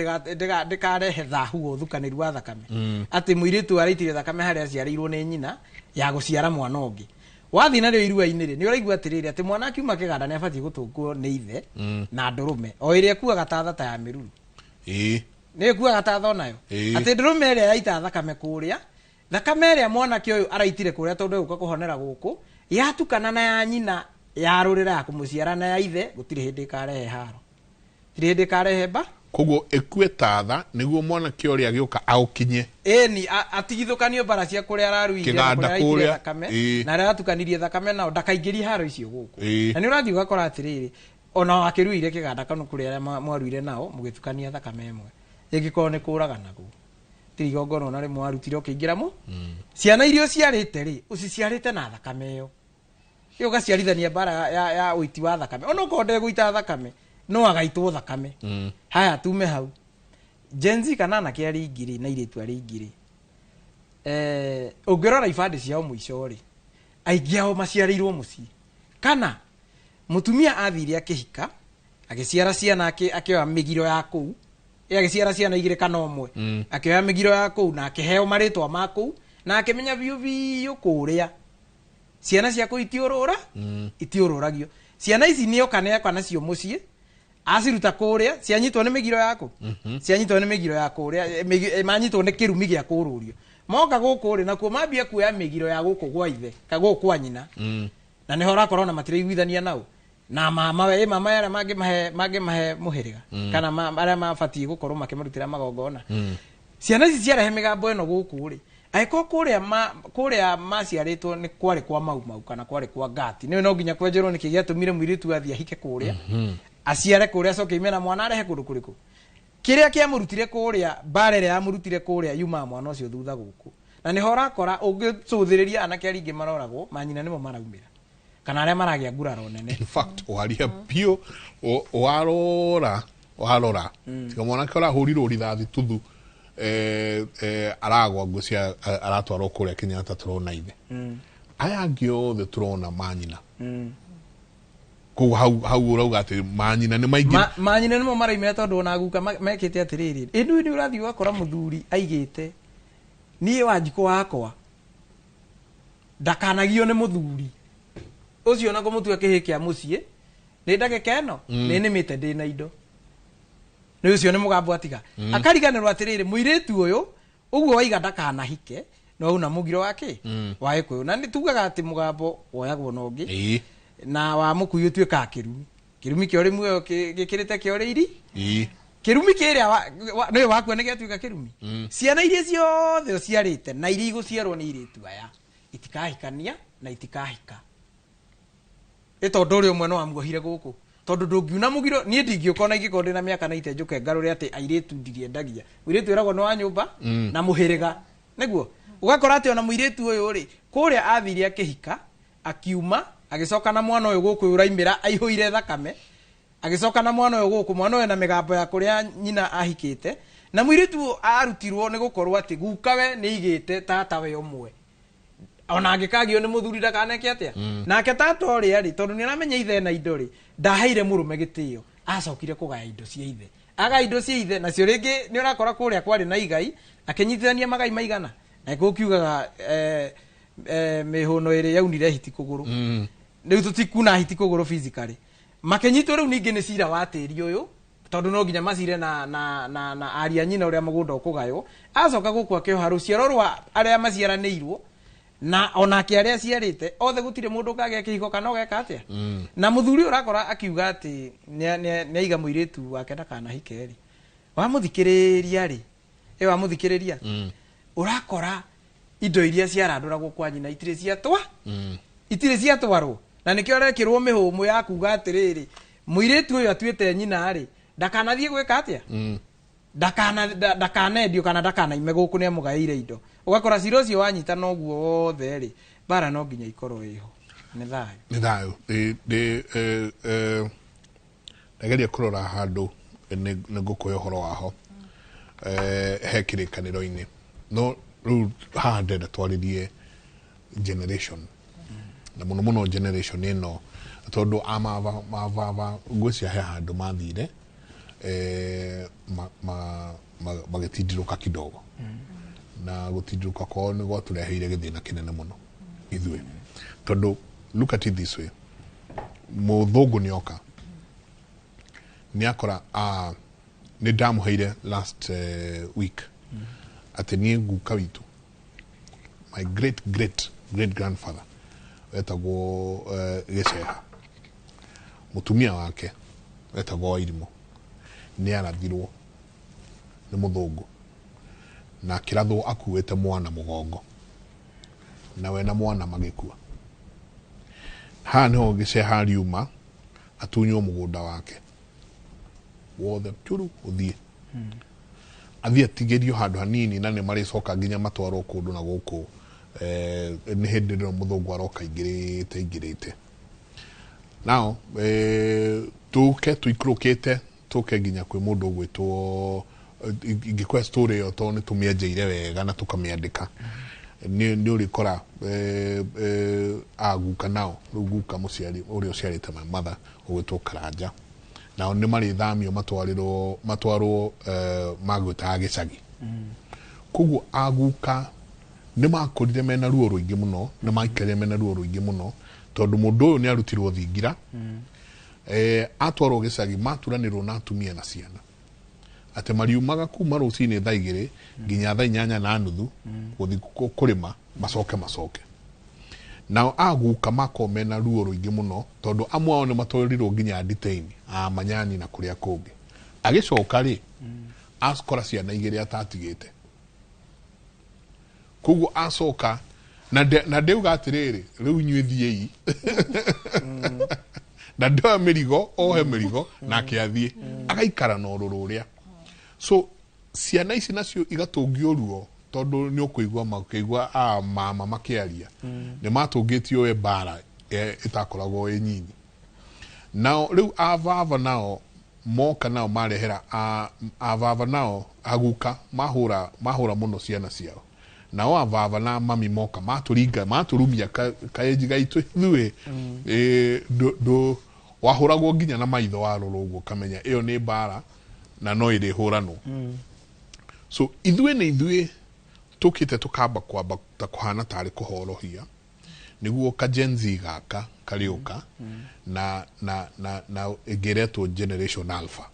ndikarehe thahu uthukaniru wa thakame ati muiritu araitire thakame haria aciarirwo ni nyina ya guciara mwana ungi wathi nario irua-ini ri ni uraigua atiriri ati mwana akiuma kiganda ni abatie gutungwo ni ithe na ndurume o iria kuaga ta ya miruru ni kuaga ta nayo ati ndurume iria yaita thakame kuria thakame iria mwanake uyu araitire kuria tondu yuka kuhonera guku yatukana na ya nyina ya rurira ya kumuciara na ya ithe gutire hindi karehe haro tire hindi karehe ba koguo ekue tatha niguo mwanake uria agiuka aukinye ni atigithukanio bara cia kuria araruire thakame na aratukanirie thakame nao ndakaingĩrie haro icio guku na ni urathi ugakora atiriri ona wakiruire kiganda kanu kuria aria mwaruire nao mugithukania thakame imwe ingikorwo ni kuragana guo tirigongono na rimwe warutire ukiingira mu ciana irio ciarite ri uciciarite na thakame iyo ugaciarithania bara ya uiti wa thakame ona ukonde guita thakame no agaitwo thakame haya tume hau Genzi kana na kiari ngiri na iritu ari ngiri ungirora ibande ciao muico ri aingi ao maciarirwo mucii kana mutumia athire akihika agiciara ciana akioya migiro ya kuu agiciara ciana igire kana omwe akioya migiro ya kuu na akiheo maritwa ma kuu na akimenya biu kuria ciana cia itiururagio ciana ici nio kana cio mucii asiruta kuria cianyitwo ni migiro yako cianyitwo ni migiro ya kuria manyitwo ni kirumi gia kururio moka guku ri nakuo mambia kuoya migiro ya guku gwa ithe kago kwa nyina na ni hora korona matire iguithania nao na mama yara mage mahe muhiriga kana aria mabatie gukorwo makimurutira magongona ciana ici ciarehe migambo ino guku ri aiko kuria maciaritwo ni kwari kwa mau kana kwari kwa gati ni no nginya kwenjerwo ni kigiatumire muiritu athia hike kuria aciare kuria coke imena mwana arehe kundu kuriku kiria kia murutire kuria barere ya murutire kuria yuma mwana ucio thutha guku na ni hora kora ungicuthiriria anake aringi maroragwo manyina nimo maraumira kana aria maragia nguraro nene in fact waria pio warora tiga mwanake arahurirwo rithathi tuthu aragwa ngucia aratwarwo kuria Kenyatta turona ithe aya angĩ othe turona manyina hau urauga ati manyina ni maingi manyina nimo maraime tondu ona guka mekite atiriri indu ni urathi ugakora muthuri aigite nie wanjiko wakwa ndakanagio ni muthuri ucio na kumutua kihikia mucie ni ndagika eno ni nimite ndina indo ni ucio ni mugambo atiga akariganirwo atiriri muiritu uyu uguo waiga ndakanahike no una mugiro wake wae kuyo na ni tugaga ati mugambo woyagwo nongi na wa mukuyu utwika kirumi kio rimwe gikirite kio riri kirumi kiria ni wakwa ni giatuika kirumi ciana iria ciothe ciarite na iria iguciarwo ni iritu aya itikahikania na itikahika tondu uri umwe no amugohire guku tondu ndungiuna mugiro nie ndingiuka na igikonde na miaka na ite njuke ngaruri ati airitu ndiriendagia muiritu eragwo no wa nyumba na muhiriga niguo ugakora ati ona muiritu uyu ri kuria athire akihika akiuma agicoka na mwana uyu guku uraimira aihuire thakame agicoka na mwana uyu guku mwana uyu na migambo ya kuria nyina ahikite na muiritu arutirwo ni gukorwo ati gukawe ni igite tatawe umwe ona angikagio ni muthuri ndakaneke atia nake tata ri ari tondu ni aramenya ithe na indo ri ndaheire murume gitio acokire kugaya indo cia ithe aga indo cia ithe nacio ringi ni urakora kuria kwari na igai akinyithania magai maigana na gukiugaga mihuno iri yaunire hiti kuguru riu tutikuna hiti kuguru physically makenyito riu ningi ni cira wa tiri uyu tondu no nginya macire na aria nyina uria mugunda ukugayo acoka guku akioha ruciaro rwa aria maciaranirwo na onake aria ciarite othe gutire mundu kage kihiko kana ogeka atia na muthuri urakora akiuga ati ni aiga muiritu wake ndakana hikeri wa muthikiriria ri wa muthikiriria urakora indo iria ciaranduragwo kwa nyina itire ciatwa itire ciatwarwo na nikio arekirwo mihumu ya kuga atiriri muiritu uyu atuite nyina ri ndakanathie gwika atia ndakana endio kana ndakana ime guku ni amugaire indo ugakora cira ucio wanyita noguo wothe ri bara no nginya ikorwo iho ni thayo ndageria kurora handu ni ngukuya uhoro waho he kirikaniro-ini no riu haha ndenda twaririe generation na muno generation ino tondu amava ngwĩcia he handu mathire magĩtindirũka kidogo na gũtindirũka kwao nĩ gwatũreheire gĩthĩna kĩnene mũno ithuĩ tondu look at it this way mũthũngũ nĩoka nĩakora nĩ ndamũheire last week atĩ niĩ guka witũ my great grandfather wetagwo Gĩceha mutumia wake wetagwo Wairimu ni arathirwo ni muthungu na kirathwo akuwete mwana mugongo na we na mwana magikua ha no Gĩceha riuma atunywo mugunda wake wothe turu uthie athia tigerio handu hanini na ni maricoka nginya matwarwo kundu na guku ni hindi no muthungu aroka ingirite now tuke tuikrokete tuke nginya kwi mundu gwitwo ingikwa story yo to ni tumienjeire wega na tukamiandika ni urikora aguka nao ruguka muciari uri uciarite my mother ugwitwo Karanja nao ni mari thamio matwarwo magwita Gĩcagi kugu aguka ni makorire mena ruo ruingi muno ni maikarire mena ruo ruingi muno tondu mundu uyu ni arutirwo thingira atwarwo Gĩcagi maturanirwo na atumia na ciana ate mariumaga kuma rucini thaa 2 nginya thaa 8:30 guthi kurima macoke nao aguka makomena ruo ruingi muno tondu amwe ao ni matwarirwo nginya detain manyani na kuria kungi agicoka ri akora ciana 2 atatigite kugu acoka na ndeuga atiriri riu nyue thiei na ndo mirigo ohe mirigo na kiathie agaikara no rururia so ciana ici nacio igatungio ruo tondu ni ukuigwa makigwa mama makiaria ni matungitio we bara itakoragwo nyinyi nao riu avava nao moka nao marehera avava nao aguka mahura muno ciana ciao nao avava na mami moka maturumia kaeji gaitu ithuĩ do wahuragwo nginya na maitho warorwo kamenya iyo ni bara na no iri hurano so ithuĩ tukite tukamba kwamba ta kuhana tari kuhorohia niguo ka Gen Z gaka kariuka na igeretwo Generation Alpha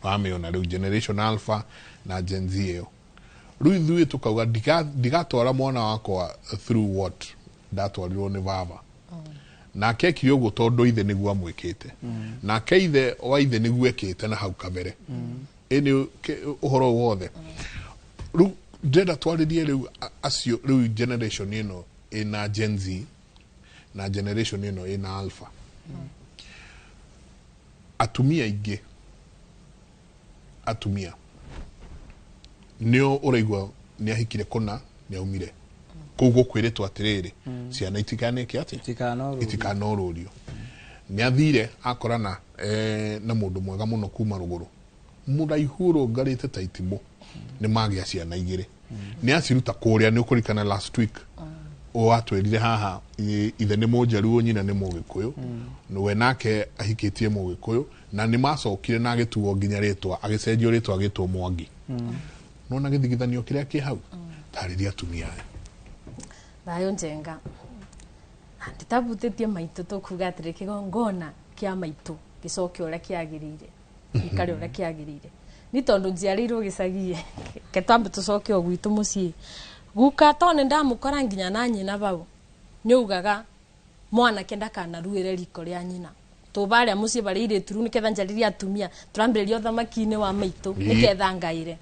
wamiona riu Generation Alpha na Gen Z iyo riu ithuĩ tukauga ndigatwara mwana wakwa through what ndatwarirwo ni baba na keki uguo tondu ithe niguo amwikite na keithe wa ithe niguo ekite na hau kabere eni uhoro wothe riu ndenda twaririe riu acio riu generation ino ina Gen Z na generation ino ina Alpha atumia nio uraigwa ni ahikire kuna ni aumire kugo kwiretwo atiriri ciana itikaneke ati itikanorurio ni athire akorana na mundu mwega muno kuma ruguru muraihuro ngarite taitimo ni magia ciana 2 ni aciruta kuria ni ukurikana last week o atwerire haha ithe nĩ Mũnjaruo nyina nĩ Mũgĩkũyũ we nake ahikitie Mũgĩkũyũ na nĩ macokire na agĩtuo nginya rĩtwa agĩcenjio rĩtwa agĩtwo Mwangi no na gĩthigithanio kĩrĩa kĩ hau tarĩria atumia Thayo Njenga nditabutĩtie maitũ tũkuga atĩrĩ kĩgongona kĩa maitũ gĩcoke ũrĩa kĩagĩrĩire ikare ũrĩa kĩagĩrĩire ni tondũ njiarĩirwo gĩcagi ketwambe tũcoke o gwitũ mũciĩ guka tone ndamũkora nginya na nyina bau nyugaga mwana kenda kana ruire riko rĩa nyina tũbarĩa mũciĩ bari iretu niketha njarĩria atumia turambĩrĩria thamaki-inĩ wa maitũ niketha ngaire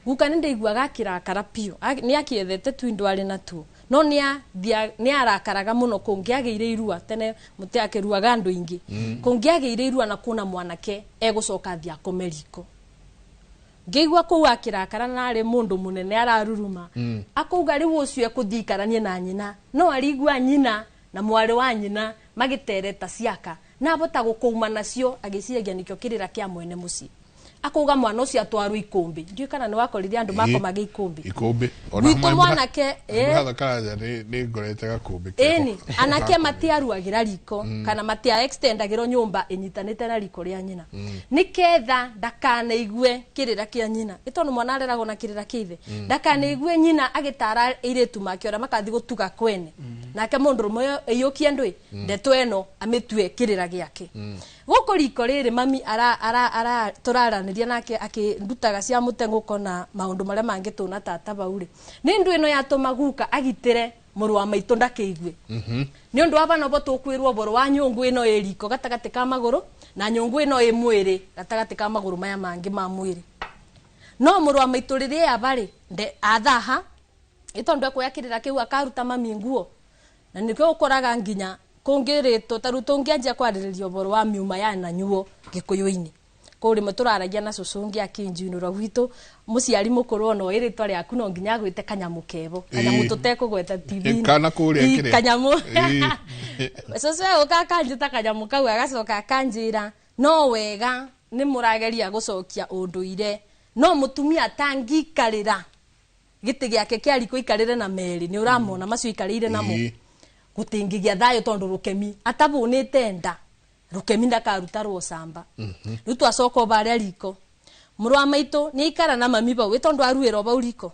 guka nĩ ndaiguaga kĩrakara piũ nĩ akĩethete tu indwari na tu no nĩ arakaraga mũno kũngĩagĩire irua tene mũtĩ akĩruaga andũ ingĩ kũngĩagĩire irua na kuna mwanake egũcoka thia komeriko ngĩigua kũu akĩrakara na arĩ mũndũ mũnene araruruma akauga rĩu ũcio ekũthikaranie na nyina no arigua nyina na mwarĩ wa nyina magĩtereta ciaka na abota gũkũuma nacio agĩciragia nĩkĩo kĩrĩra kĩa mwene mũciĩ akauga mwana ũcio atwarwo ikũmbĩ ndiũ kana nĩ wakorire andũ makomaga ikũmbĩ gwitũ mwanake nĩ ngorete gakũmbĩ ĩni anake matiaruagĩra riko kana matia extendagĩrwo nyũmba ĩnyitanĩte na riko rĩa nyina nĩketha ndakanaigue kĩrĩra kĩa nyina ĩtondũ mwana areragwo na kĩrĩra kĩa ithe ndakanaigue nyina agĩtara airĩtu make ũrĩa makathi gũtuga kwene nake mũndũ rũmwe ĩiyũkie ndũĩ ndeto ĩno amĩtue kĩrĩra gĩake gũkũ riko rĩrĩ mami tũraranĩria nake akĩndutaga cia mũtengũko na maũndũ marĩa mangĩ tũna tata baurĩ nĩ ndũ ĩno yatũma guka agitĩre mũrũ wa maitũ ndakĩigue nĩ ũndũ wa bana bo tũkwĩrwo boro wa nyũngũ ĩno ĩ riko gatagatĩ ka magũrũ na nyũngũ ĩno ĩ mwĩrĩ gatagatĩ ka magũrũ maya mangĩ ma mwĩrĩ no mũrũ wa maitũ rĩrĩa abarĩ athaha ĩtondũ ekũya kĩrĩra kĩu akaruta mami nguo na nĩkĩo ũkoraga nginya kũngĩrĩtwo taru tũngĩanjia kwarĩrĩria ũboro wa miuma ya na nyuo Gĩkũyũ-inĩ kũrĩ mũtũraragia na cũcũngi akĩnjunũra gwitũ mũciari mũkũrũ ono ĩrĩtwa rĩaku no nginya gwĩte kanyamũ kebo kanyamũ tũtekũgweta TV kana kũrĩa kĩrĩa kanyamũ cũcũ ũkakanjĩta kanyamũ kau agacoka akanjĩra no wega nĩ mũrageria gũcokia ũndũire no mũtumia tangikarĩra gĩtĩ gĩake kĩa riko ikarĩre na merĩ nĩ ũramona macio ikarĩire namo gũtingĩgia thayo tondũ rũkemi atabũnĩte nda rũkemi ndakaruta rũcamba rĩu twacoka barĩa riko mũrũ wa maitũ nĩ ikara na mami bau tondũ aruĩra bau riko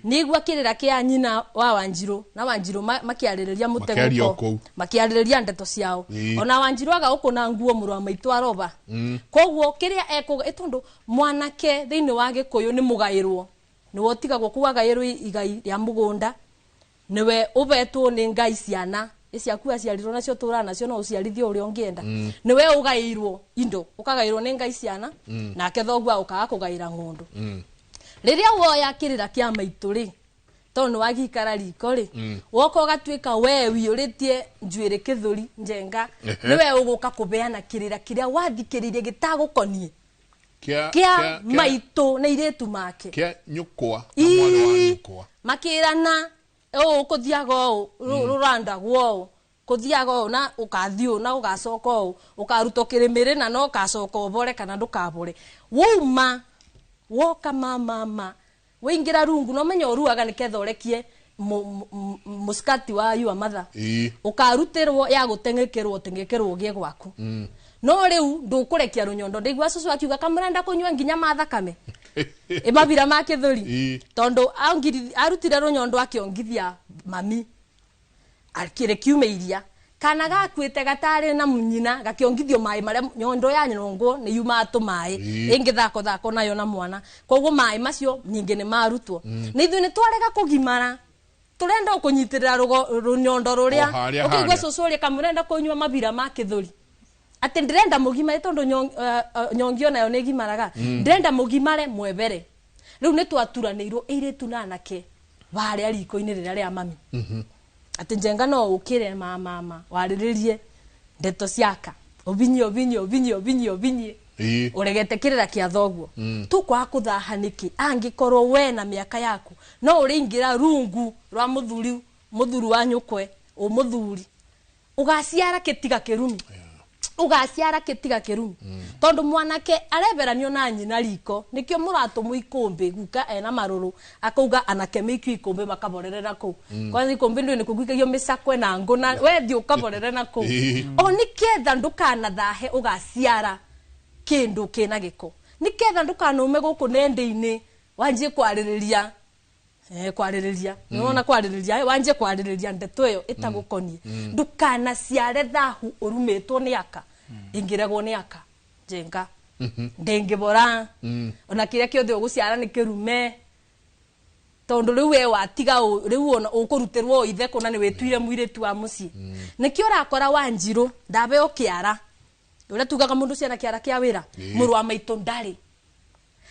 nĩigua kĩrĩra kĩa nyina wa Wanjirũ na Wanjirũ makĩarĩrĩria mũtengũko makĩarĩrĩria ndeto ciao ona Wanjirũ agaũkũna nguo mũrũ wa maitũ aroba koguo kĩrĩa ekuga tondũ mwanake thĩinĩ wa Gĩkũyũ nĩ mũgaĩrwo nĩwe ũtigagwo kũu agaĩrwo igai rĩa mũgũnda niwe ubetwo nĩ ngai ciana iciaku aciarirwo nacio tũra nacio no ũciarithie ũrĩa ũngĩenda niwe ũgaĩirwo indo ũkagaĩirwo nĩ ngai ciana nake thoguo ũkaga kũgaĩra ng'ũndũ rĩrĩa woya kĩrĩra kĩa maitũ rĩ tondũ wagikara riko rĩ woka ũgatuĩka we wĩyũrĩtie njuĩrĩ kĩthũri Njenga niwe ũgũka kũbeana kĩrĩra kĩrĩa wathikĩrĩirie gĩtagũkonie kĩa maitũ na irĩtu make kĩa nyũkwa na mwana wa nyũkwa makĩrana kũthiaga ũũ rũrandagwo ũũ kũthiaga ũũ na ũkathiĩ na ũgacoka ũũ ũkaruta kĩrĩmĩrĩ na no ũgacoka ũbore kana ndũkabore wouma woka mama wĩingĩra rungu no menya ũruaga nĩketha ũrekie mũsikati wa yua matha ũkarutĩrwo ya gũteng'ekerwo ũgĩe gwaku no rĩu ndũkũrekia rũnyondo ndaigua cũcũ akiuga kamũrenda kũnyua nginya mathakame mabira ma kĩthũri tondũ arutire rũnyondo akĩongithia mami akĩrĩ kiumĩiria kana gakuĩte gatarĩ na nyina gakĩongithio maĩ marĩa nyondo ya nyongo nĩ yumaga tũmaĩ ĩngĩthako nayo na mwana koguo maĩ macio ningĩ nĩ marutwo nĩ ithuĩ nĩ twarega kũgimara tũrenda kũnyitĩrĩra rũnyondo rũrĩa ũkĩigua cũcũ ũrĩa kamũrenda kũnyua mabira ma kĩthũri atĩ ndĩrenda mũgimare tondũ nyongio nayo nĩ gimaraga ndĩrenda mũgimare mwebere rĩu nĩ twaturanĩirwo airĩtu na anake barĩa riko-inĩ rĩrĩa rĩa mami atĩ Njenga no ũkĩre mama warĩrĩrie ndeto ciaka ũbinye ũregete kĩrĩra kĩa thoguo tũkwaga kũthaha nĩkĩ angĩkorwo we na mĩaka yaku no ũrĩingĩra rungu rwa mũthuri wa nyũkwe mũthuri ũgaciara kĩtiga kĩrumi ugaciara kitiga kiru tondu mwanake areberanio na nyina riko nikio muratu ikumbi guka ena maruru akauga anake mikio ikumbi makaborerera ku kwa ikumbi ndio nikugwikagio misakwe na nguna we thio kaborerera ku o niketha ndukana thahe ugaciara kindu kina giko niketha ndukanume guku nende-ini wanjie kwaririria kwaririria nona kwaririria wanje kwaririria ndeto yo itagukonie ndukana ciare thahu urumetwo ni aka ingiregwo ni aka jenga ndengibora ona kiria kiothe uguciara ni kirume tondu riu we watiga riu ona ukuruterwo ithe kuna ni wetwire mwiritu wa muci nikio rakora Wanjiru ndabe ukiara uria tugaga mundu ciana kiara kia wira muru wa maito ndari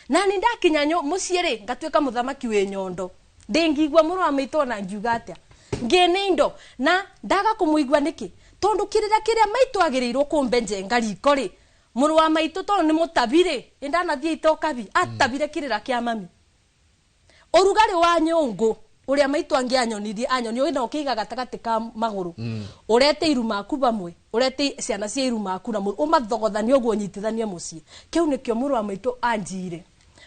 nani ndakinyanyo muciiri ngatwika muthamaki we nyondo ndengigwa muru wa maito na ngiuga atia ngenindo na ndaga kumuigwa niki tondu kirira kiria maito agirirwo kumbe njenga riko ri muru wa maito tondu ni mutabire indanathie itokabi atabire kirira kia mami orugari wa nyungu uria maito angianyonirie anyonio ino kiiga gatagati ka maguru urete iru maku bamwe urete ciana cia iru maku na muru umathogothania ogwo nyitithanie mucii kiu nikio muru wa maito anjire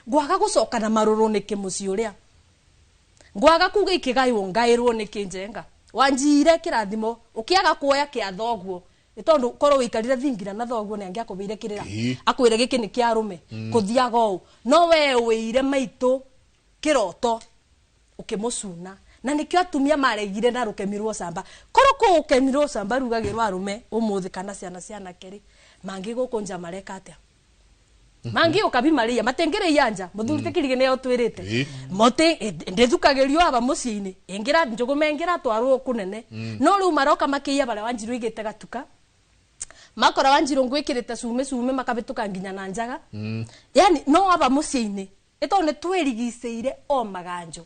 ngwaga gucoka na maruru niki mucii uria ngwaga kuga ikigayo ngairwo niki njenga Wanjire kirathimo ukiaga kuoya kia thogwo tondu korwo wikarire thingira na thogwo ni angia kubire kirira akwire giki ni kia rume kuthiaga u no we wire maito kiroto ukimucuna na nikio atumia maregire na rukemirwo samba korwo ku ukemirwo samba rugagirwo arume umuthi kana ciana keri mangi gukunja mareka atia mangi ukabi maria matengere yanja muthurite kirige ne otwirite mote ndethukagirio aba muciini ingira njugumengira twarwo kunene no riu maroka makiya bare Wanjiru igite gatuka makora Wanjiru ngwikirite cume makabituka nginya na njaga yani no aba muciini ito ne twerigiceire o maganjo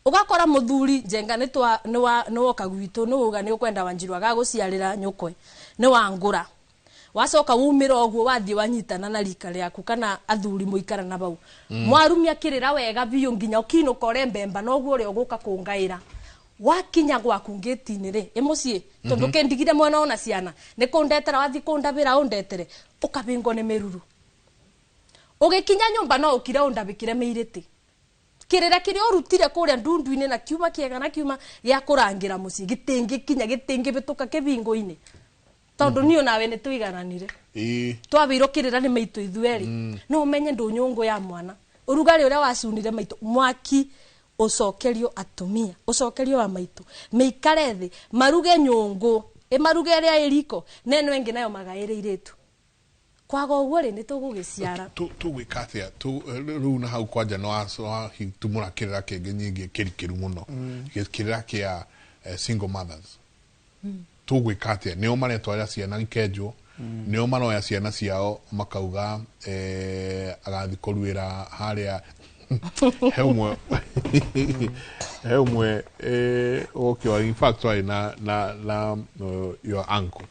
ugakora muthuri njenga ni woka gwitu no uga ni ukwenda Wanjiru agaguciarira nyukwe ni wangura wacoka wumira ogwo wathie wanyitana na rika riaku kana athuri muikara na bau mwarumia kirira wega biyo nginya ukino kore mbemba no gwo ri uguka kungaira wakinya gwaku ngitini ri imucie tondu kendigire mwana ona ciana ni kundetera wathi kundabira undetere ukabingo ni miruru ugikinya nyumba no ukira undabikire meiriti kirira kiri urutire kuria ndundu-ini na kiuma kiega na kiuma ya kurangira mucie gitingi kinya gitingi bituka kibingo-ini tondu niyo nawe ni tuigananire twabiro kirira ni maito ithueri no umenye ndunyungu ya mwana urugari uria wacunire maito mwaki ucokerio atumia ucokerio wa maito meikare thi maruge nyungu maruge ria iriko neno engi nayo magaire iritu kwaga uguo ri ni tugugiciara tugwika atia riu na hau kwanja no tumura kirira kingi nyingi kirikiru muno kirira kia single mothers tugwika atia nio maretwara ciana nkenjwo nio maroya ciana ciao makauga agathi kuruira haria heumwe okay in fact why na your uncle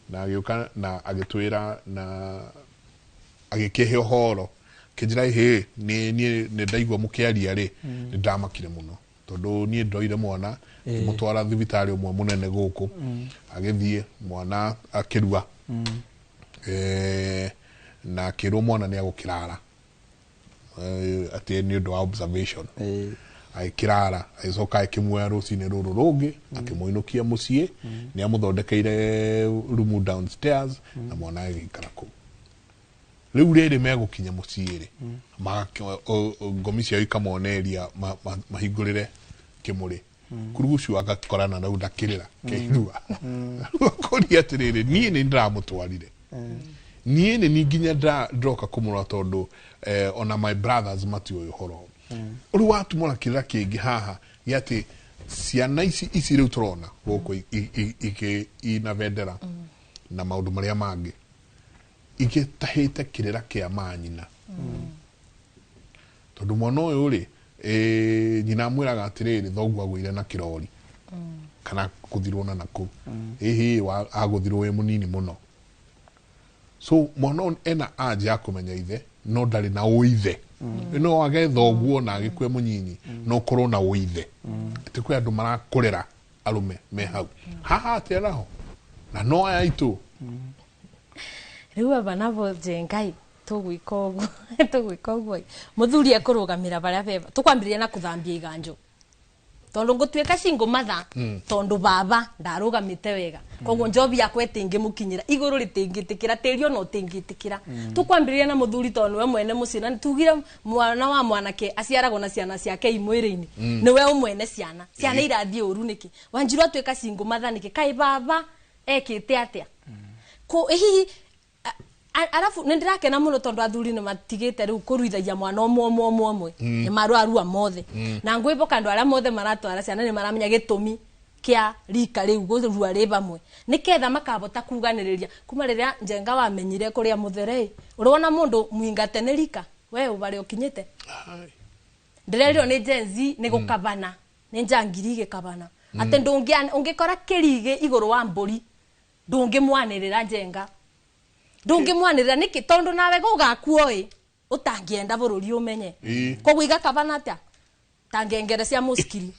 na yuka na agitwira na agikihe horo kijira he ni ndaigwa mukiaria ri ni ndamakire muno tondu ni ndoire mwana mutwara thibitari umwe munene guku agithie mwana akirua na kiru mwana ni agukirara ati ni ndo observation aikirara aicoka akimwoya rucini ruru rungi akimuinukia mucie ni amuthondekeire room downstairs na mwana agikara ku riu riri megukinya muciiri ngomi cia ikamoneria mahingurire kimuri kurugucu agakorana na udakirira keirua koria atiriri nie ni ndamutwarire nie ni nginya ndoka kumura tondu ona my brothers matio horo uri watu mona kirira kingi haha yati ciana ici riu turona goko ina vendera na maundu maria mangi igitahite kirira kia manyina tondu mwana uyu ri nyina mwiraga atiriri thogwa gwire na kirori kana kuthirwo na naku hihi aguthirwo we munini muno so mwana ena aja kumenya ithe no ndari na uithe no age thogwo na agikwe munyinyi no korwo na uithe ati kwe andu marakurera arume me hau haha ateraho na no aitu riu abanabo jengai tugwika uguo muthuri ekurugamira baria beba tukwambiria na kuthambia iganjo tondu ngutwika single mother tondu baba ndarugamite wega koguo njobi yakwa itingimukinyira iguru ritingitikira tiri ono tingitikira tukwambiria na muthuri tondu we mwene mucina tugire mwana wa mwanake aciaragwo na ciana ciake imwiri-ini niwe umwene ciana irathie uru niki Wanjiru atwika single mother niki kai baba ekite atia ko hihi arafu nindirakena muno tondu athuri ni matigite riu kuruithagia mwana omwe ni marwarua mothe na ngwiboka andu aria mothe maratwara ciana ni maramenya gitumi kia rika riu gurua ri bamwe niketha makabota kuganiriria kuma riria Njenga wamenyire kuria muthere urona mundu mwingate ni rika we ubari ukinyite ndirerio ni jenzi ni gukabana ni njangiri gikabana ate ungikora kirige iguru wa mburi ndungimwanirira Njenga ndungimwanirira niki tondu nawe gugakuoi utangienda bururi umenye koguo igakabana atia tangengere cia muskiri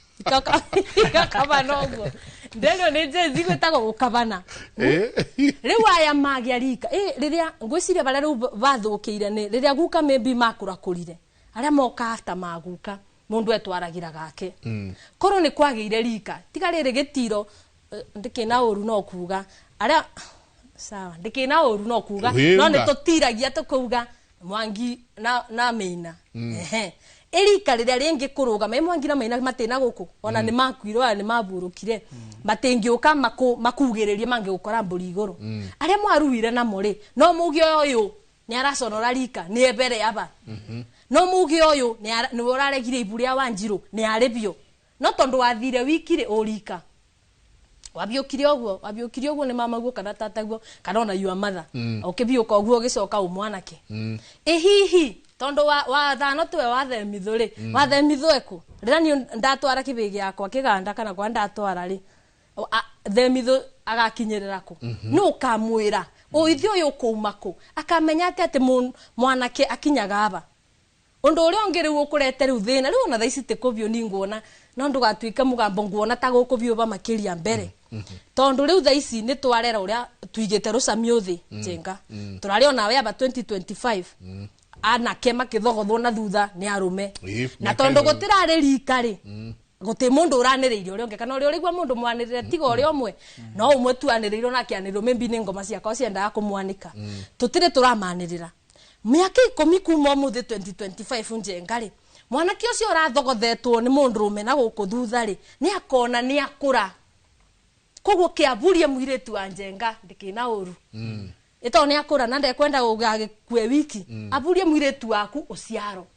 ikakabana uguo nderio ni jenzi gwetagwo gukabana riu aya magia rika riria ngwiciria baria riu bathukiire ni riria guka maybe makurakurire aria moka after maguka mundu etwaragira gake koro ni kwagiire rika tiga riri gitiro ndikina uru no kuga aria sawa ndikina uru no kuga no ni tutiragia tukuga Mwangi na Maina erika riria ringi kurugama Mwangi na Maina matina guku ona ni makwirwa ni maburukire matingiuka makugiririe mangi gukora mburi iguru aria mwaruire na muri no mugi uyu ni araconora rika ni ebere aba no mugi uyu ni uraregire iburia Wanjiru ni aribio no tondu wathire wikire urika wabiukire oguo ni mama guo kana tata guo kana ona your mother ukibiuka oguo gicoka umwanake hihi tondu wa thano twe wathemithuri wathemithweku rira ni ndatwara kibigi yakwa kiganda kana kwa ndatwara ri themithu agakinyirira ku no kamwira uithi uyu kuumako akamenya ati mwanake akinyaga aba undu uri ongere ukurete riu thina riu ona thaici tikubio ni nguona no ndugatwika mugambo nguona ta gukubio ba makiria mbere tondu riu thaici ni twarera uria tuigite rucamio thi Njenga turari ona we aba 2025 anake makithogothwo na thutha ni arume na tondu gutirari rika ri guti mundu uraniriire uri onge kana uri urigwa mundu mwanirire tiga uri omwe no umwe tu aniriire na kianiro membi ni ngoma ciakwa ciendaga kumwanika tutire turamanirira miaka 10 kuma muthi 2025 Njenga ri mwanake ucio urathogothetwo ni mundu rume na guku thutha ri ni akona ni akura koguo kiaburia muiretu wa Njenga ndikina uru ito ni akura na ndekwenda gugagikue wiki aburie muiretu waku uciaro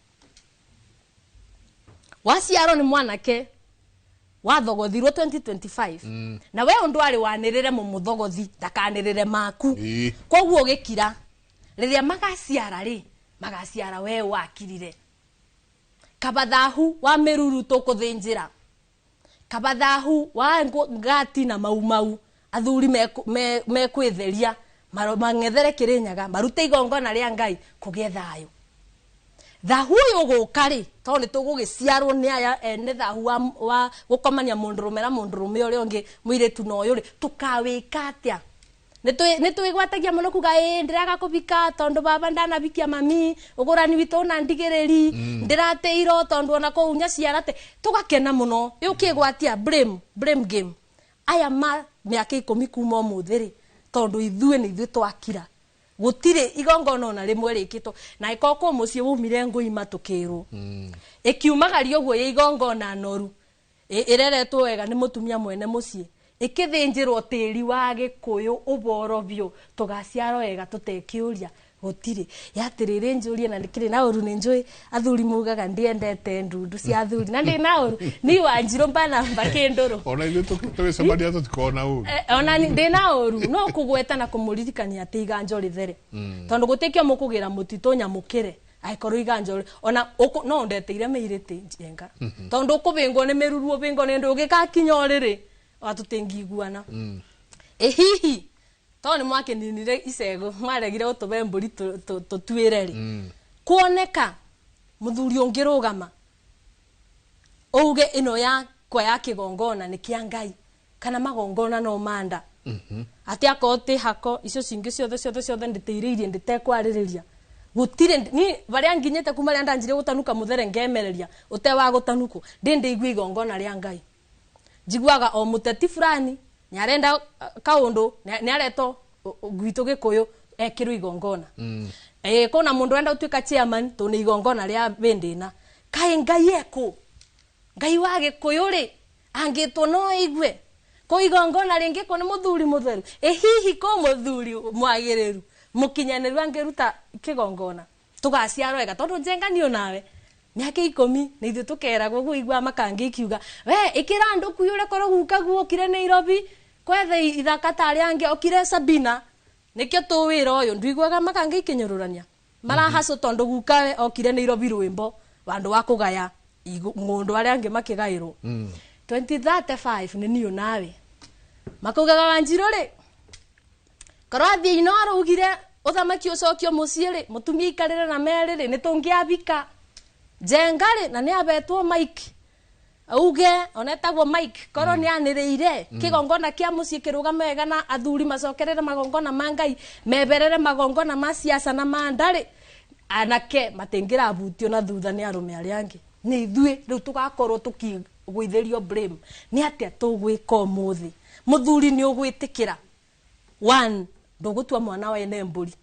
waciaro ni mwanake wathogothirwo 2025 na we undu ari wanirire mumuthogothi ndakanirire maku koguo gikira riria magaciara we wakirire kabathahu wa miruru tukuthinjira kabathahu wa ngati na maumau athuri mekwitheria mang'ethere Kirinyaga marute igongona ria Ngai kugie thayo thahu uyu gukari to ni tugugiciarwo ni aya ene thahu wa gukomania mundu rume na mundu rume uri onge muiretu no yuri tukawika atia ni twigwatagia muno kuga ndiraga kubika tondu baba ndanabikia mami ugurani witu na ndigiriri ndirateiro tondu ona ko unya ciarate tugakena muno yukigwatia blame game aya miaka 10 kuma muthiri tondu ithue ni ithu twakira gutire igongona ona rimwe rikito na ikoko mucie wumire ngui matukirwo ikiumagario guo igongona noru ireretwo wega ni mutumia mwene mucie ikithinjirwo tiri wa Gikuyu uboro bio tugaciaro wega tutekiuria gutire yatirire njurie na ndikire na uru ni njui athuri mugaga ndiendete ndundu cia athuri na ndi na uru ni Wanjiru mbana mbakinduru ona ithu tukicemanĩa tutikona uru ona ndi na uru no kugweta na kumuririkania ati iganjo rithere tondu gutikio mukugira mutito nyamukire aikorwo iganjo ona no ndeteire meirite Njenga tondu kubingwo ni miruru ubingwo ni ndu gikakinya riri watutingiguana hihi to ni mwakeninire icego mwaregire utube mburi tutwire ri kuoneka muthuri ungirugama uge ino ya kwa ya kigongona ni kia Ngai kana magongona no manda ati akote hako icio cingi ciothe nditiriirie nditekwaririria gutire ni baria nginyete kuma ria ndanjire gutanuka muthere ngemereria utewa gutanuko ndinde igwi igongona ria Ngai jiguaga o muteti fulani ni arenda kaundu ni areto gwitu Gikuyu ekirwo igongona kona mundu enda utuika chairman to ni igongona ria bendina kai Ngai eko Ngai wa Gikuyu ri angitwo no igwe ko igongona ringi ko ni muthuri mutheru hihi ko muthuri mwagiriru mukinyaniru angiruta kigongona tugaciarwo ega tondu njenganio nawe myaka 10 ni ithu tukeragwo guigwa makangi kiuga we ikira andu kuyure koro guka guokire Nairobi kwethe ithaka tari ange okire Sabina nikio tuwira uyu ndwigwaga makangi kinyururania marahaso tondu guka okire Nairobi rwimbo bandu wakugaya mundu ari ange makigairwo 2035 ni niyo nawe makugaga Wanjiru ri karathi inoro ugire uthamaki ucokio muciiri mutumia ikarire na meriri ni tungiabika jengari na ni abetwo Mike auge onetagwo Mike koro ni anirire kigongona kia mucii kirugame wega na athuri macokerere magongona mangai meberere magongona ma siasa na mandari anake matingira butio na thutha ni arume ari angi ni ithui riu tugakorwo tukigwitherio blame ni atia tugwika umuthi muthuri ni ugwitikira one ndugutua mwana wa ene mburi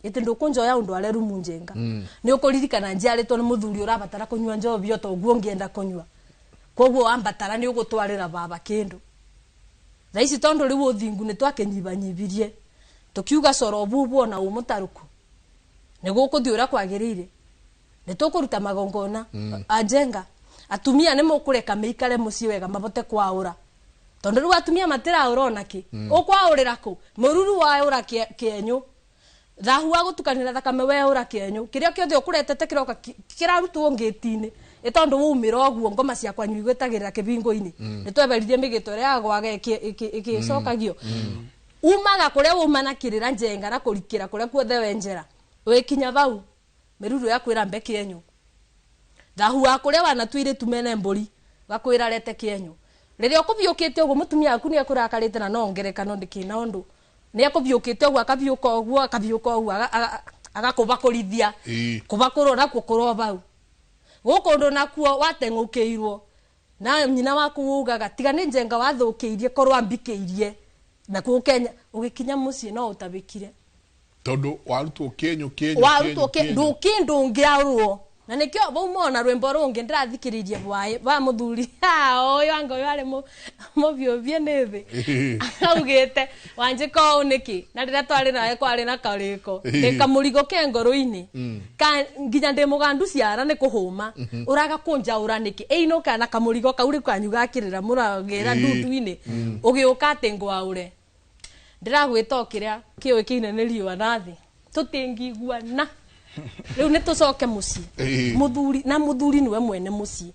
ite ndukunjoya undu areru munjenga ni ukuririkana njiaritwo ni muthuri urabatara kunywa njobi to guo ngienda kunywa koguo ambatara ni ugutwarira baba kindu thaisi tondu riu uthingu ni twakenyibanyibirie tukiuga coro bubu na umutaruku ni gukuthi ura kwagirire ni tukuruta magongona ajenga atumia ni mukureka meikare mucii wega mabote kwaura tondu riu atumia matira urona ki ukwaurira ku mururu wa ura kienyu thahu wa gutukanira thakame we ura kienyu kiria kiothe ukuretete kiroka kirarutwo ngitini itondu wumira oguo ngoma cia kwanyu igwetagirira kibingo-ini ni tweberirie migito ria agwaga ikicokagio umaga kuria umana kirira njenga na kurikira kuria kuothe wenjera wikinya bau miruru ya kwira mbe kienyu thahu wa kuria wana twire tumene mburi gakwira rete kienyu riria ukubiukite uguo mutumia aku ni akurakarite na no ngerekano ndikina undu ni akubiukite uguo akabiuka uguo agakubakurithia kubakuro na kukuro bau gukundu nakuo watengukiirwo na nyina waku ugaga tiga ni njenga wathukiirie korwo ambikeirie na ku Kenya ugikinya mucii no utabikire tondu warutwo Kenya ndungiarwo na nikio bo mona rwimbo rungi ndirathikiririe bwaye ba muthuri oyo anga oyo ari mubiovie nithi augite Wanjiko uniki na ndira twari nawe kwari na kariko nikamurigo kengoro-ini ka nginya ndi mugandu ciara ni kuhuma uraga kunjaura niki einuka na kamurigo kauri kwanyu gakirira muragira ndundu-ini ugiuka ati ngwaure ndiragwita kiria kiwe kinene riwa nathi tutingiguana riu ni tucoke mucii muthuri niwe mwene mucii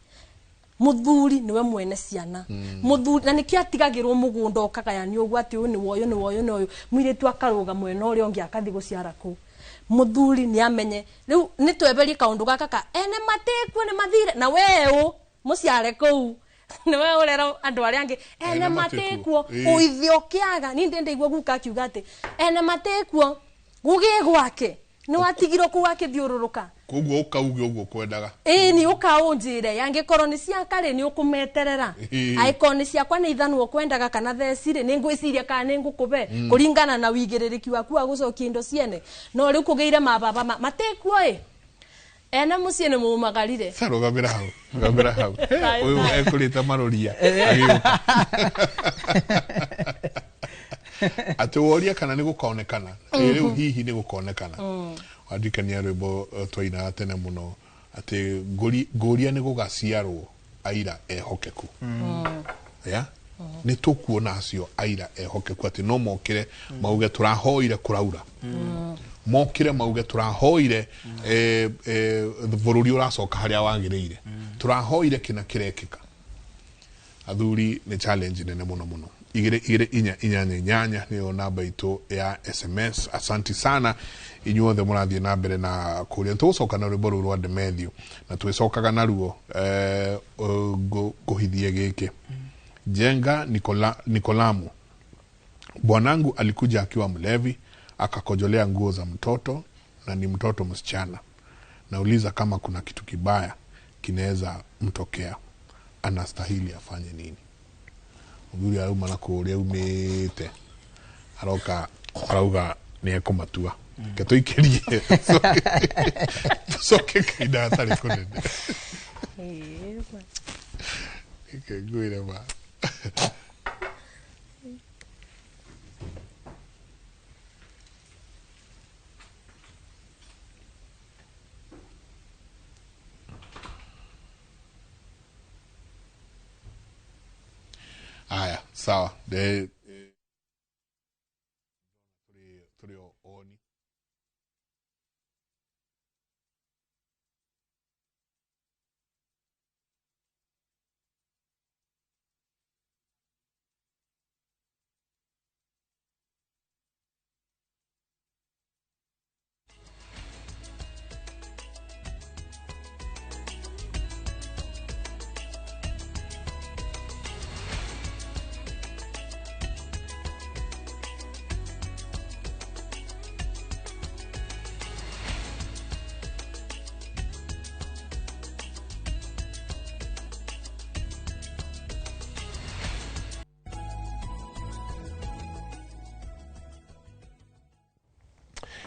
muthuri niwe mwene ciana muthuri na nikio atigagirwo mugunda okagayani uguo ati uyu ni woyo mwiritu akaruga mwena uria ungi akathi guciara ku muthuri ni amenye riu ni tweberie kaundu gaka ene mateku ni mathire na wewe muciare ku niwe urero andu ari angi ene mateku uithio kiaga ni ndende igwa guka kiuga ati ene mateku gugigwake ni watigiro ku wakithiururuka koguo ukauge uguo kwendaga ni ukaunjire yangikorwo ni cia kare ni ukumeterera aiko ni ciakwa ni ithanwo kwendaga kana thecire ni ngwiciria kana ni ngukube kuringana na wigiririki waku wa gucokia indo ciene no riu kugeire mababa matekuo ena mucii ni mumagarire saro gambira hau uyu ekurita maroria agiuka atuoria kana ni gukonekana riu hihi ni gukonekana wadikania rwimbo twaina tene muno ati nguria ni gugaciarwo aira ehokeku ya ni tukuona acio aira ehokeku ati no mokire mauge turahoire kuraura mokire mauge turahoire bururi uracoka haria wagiriire turahoire kina kirekika athuri ni challenge nene muno igire inyanya niyo namba itu ya SMS. Asanti sana inyuothe murathie na mbere na kuria tucoka na rwimbo rwa The Mathew na twicokaga naruo guhithie giki Jenga Nikolamu bwanangu alikuja akiwa mlevi akakojolea nguo za mtoto na ni mtoto msichana. Nauliza kama kuna kitu kibaya kinaweza mtokea, anastahili afanye nini? Mguri auma na kuria umete arauga ni ekomatua keto ikerie soke kaida atari kunene ikegwire ba aya sawa de trio oni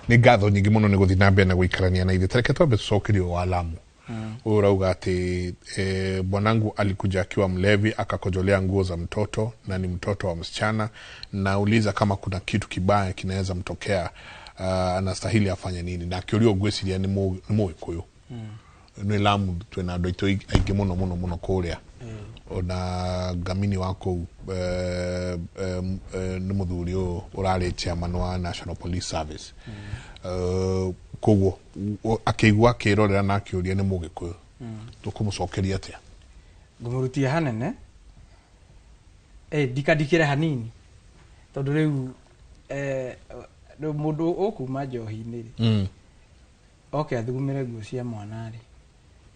ni ngatho nyingi muno ni guthi na mbere na guikarania na ithe. Tareke twambe tucokerio wa Lamu. Urauga ati bwanangu alikuja akiwa mlevi akakojolea nguo za mtoto na ni mtoto wa msichana. Nauliza kama kuna kitu kibaya kinaweza mtokea, anastahili afanye nini? Na kiurio gweciria ni Muikuyu. Ni Lamu twina andu aitu aingi muno kuria. Ona gamini wako ni muthuri urari chairman wa National Police Service. Koguo akigwa kirorera na akiuria ni Mugikuyu. Tukumucokeria atia? Ngumurutia hanene dikadikire hanini tondu riu mundu ukuma njohi-ini ri oke athugumire nguo cia mwana ri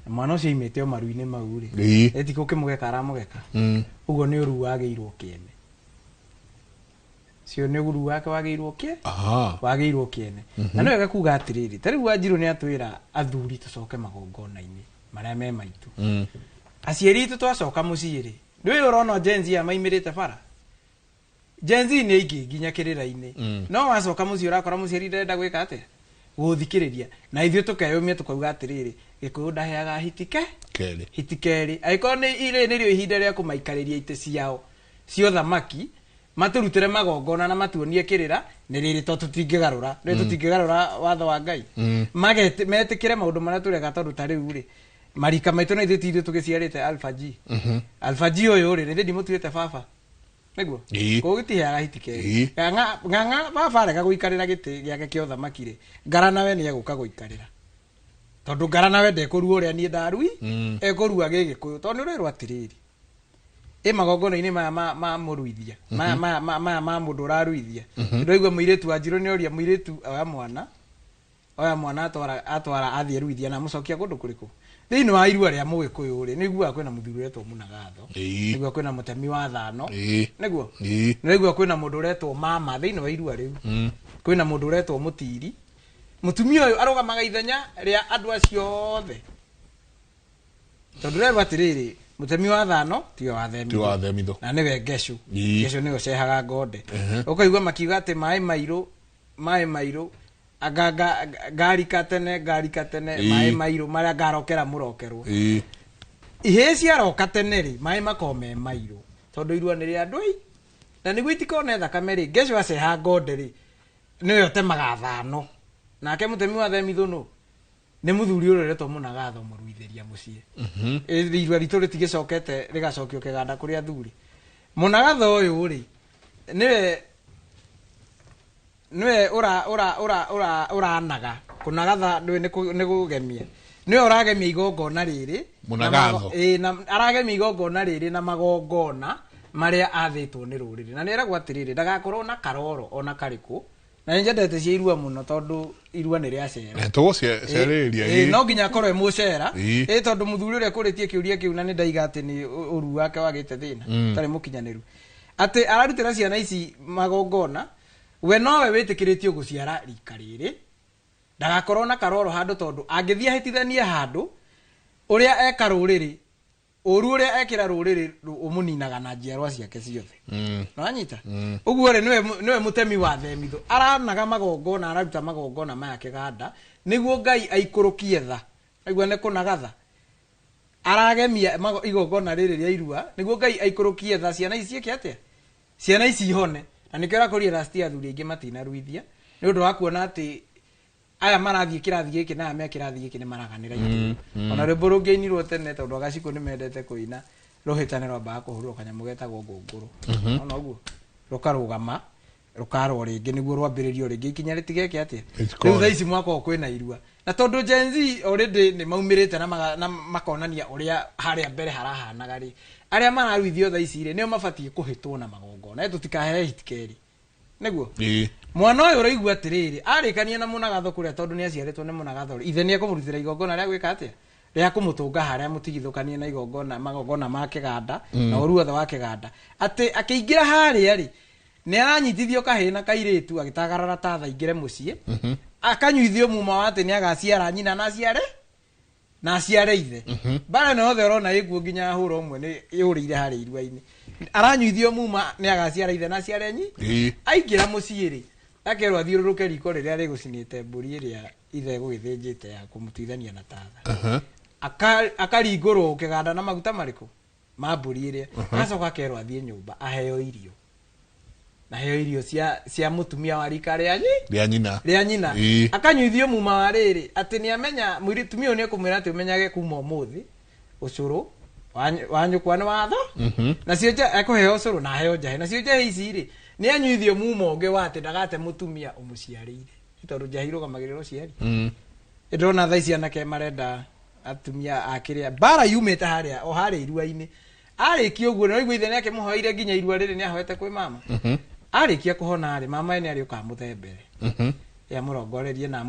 mwana ucio imete o maru-ini mau ri etiko kimugeka aramugeka uguo ni uru wageirwo kiene cio ni uru wake wageirwo wageirwo kiene na no wega kuga atiriri tariu Wanjiru ni atwira athuri tucoke magongona-ini maria me maitu aciari itu twacoka mucii ri ndui urona Gen Z amaimirite bara Gen Z ni ingi nginya kirira-ini no wacoka mucii urakora muciari ndenda gwika atia guthikiriria na ithuĩ tukeyumia tukauga atiriri Gikuyu ndaheaga hitikeri aiko ni ire nirio ihinda ria kumaikariria ite ciao cio thamaki maturutire magongona na matuonie kirira ni riri to tutingigarura watho wa Ngai magete metikire maundu maria turega tondu ta riu ri marika maitu na ithiĩ tugiciarite Alpha G Alpha G uyu ri ndi mutuite baba niguo gugitiheaga hitikeri ng'ang'a baba arega guikarira giti giake kio thamaki ri Ngarana we ni eguka guikarira tondu Ngarana we ndekurua uria nie ndarui ekurua Gĩgĩkũyũ tondu rirwo atiriri magongona-ini ma muruithia ma mundu uraruithia ndoigua muiritu Wanjiru ni oria muiritu oya mwana atwara athie ruithia na mucokia kundu kuriku thiini wa irua ria Mugikuyu ri niguo kwina muthuri uretwo Munagatho niguo kwina mutemi wa Thano niguo niguo kwina mundu uretwo Mama thiini wa irua riu kwina mundu uretwo Mutiri mutumia uyu arugamaga ithenya ria andu acio othe tondu rero atiriri mutemi wa Thano tio wathemitho na niwe Ngeshu niwe cehaga ngonde ukaigua makiuga ati mai mairu ngari katene mai mairu maria ngarokera murokerwo ihe ciaroka tene ri mai makome mairu tondu irua ni ria ndui na niguo itikone thakame ri Ngeshu aceha ngonde ri niwe otemaga Thano nake mutemi wa Themitho no ni muthuri ureretwo Munagatho muruitheria mucii irua ritu ritigicokete rigacokio kiganda kuri athuri Munagatho uyu ri niwe uranaga kunagatha ni kugemia niwe uragemia igongona riri Munagatho na aragemia igongona riri na magongona maria athitwo ni ruriri na nira gwatiriri ndagakorwo na karoro ona kariku na njendete cia irua muno tondu irua ni ria cera tugo cereria no nginya korwe mucera tondu muthuri uria kuritie kiuria kiu na ni ndaiga ati ni uru wake wagite thina tari mukinyaniru ati ararutira ciana ici magongona we nowe witikiritio guciara rika riri ndagakorwo na karoro handu tondu angithia hitithania handu uria eka ruriri uru uria ekira ruriri umuninaga na njiarwa ciake ciothe no anyita uguo ri niwe mutemi wa themitho aranaga magongona araruta magongona maya kiganda niguo Ngai aikurukie tha niguo ne kunagatha aragemia igongona riri ria irua niguo Ngai aikurukie tha ciana ici ciake atia ciana ici ihone na nikira kuria rasti athuri ingi matina ruithia ni undu wa kuona ati aya marathie kirathi giki na ame kirathi giki ni maraganira itu ona rwimbo rungiinirwo tene tondu agaciko ni mendete kuina ruhitaniro ba kuhurwo kanyamu getagwo ngunguru ona uguo rukarugama rukaro ringi niguo rwambiririo ringi ikinya ritigeke atia riu thaici mwako kwina irua na tondu Gen Z already ni maumirite na makonania uria haria mbere harahanaga ri aria mararuithio thaici ri nio mabatie kuhitwo na magongona tutikahe hitkeri niguo mwana uyu uraigua atiriri arikania na munagatho kuria tondu ni aciaritwo ni munagatho ithe ni ekumurutira igongona ria gwika atia ria kumutunga haria mutigithukanie na igongona magongona ma kiganda na uruothe wa kiganda ati akiingira haria ri ni aranyitithio kahina kairitu agitagarara tatha ingire mucii akanyuithio muma wate ni agaciara nyina na aciare ithe bara no othe urona iguo nginya hura umwe ni yurire hari irua-ini aranyuithio muma ni agaciara ithe na aciare nyi aingira mucii ri akerwo athiururuke riko riria rigucinite mburi iria ithe gugithinjite ya kumutithania na tatha akaringurwo kiganda na maguta mariku ma mburi iria acoka akerwo athie nyumba aheo irio na heo irio cia mutumia wa rika ria nyina akanyuithio muma wa riri ati ni amenya mutumia ni ekumwira ati umenyage kuma umuthi ucuru wa nyukwa ni watho na cio akuheo ucuru na heo njahe na cio njahe ici ri ni anyuithio muma ungi wa ati ndagate mutumia umuciarire tondu njahe irugamagirira uciari ndona thaici anake marenda atumia akiria bara yumite haria o haria irua-ini ariki uguo no igwe ithe ni akimuhoire nginya irua riri ni ahoete kwi mama arikia kuhona ari mama ni ari ukamuthembere ya murongorerie na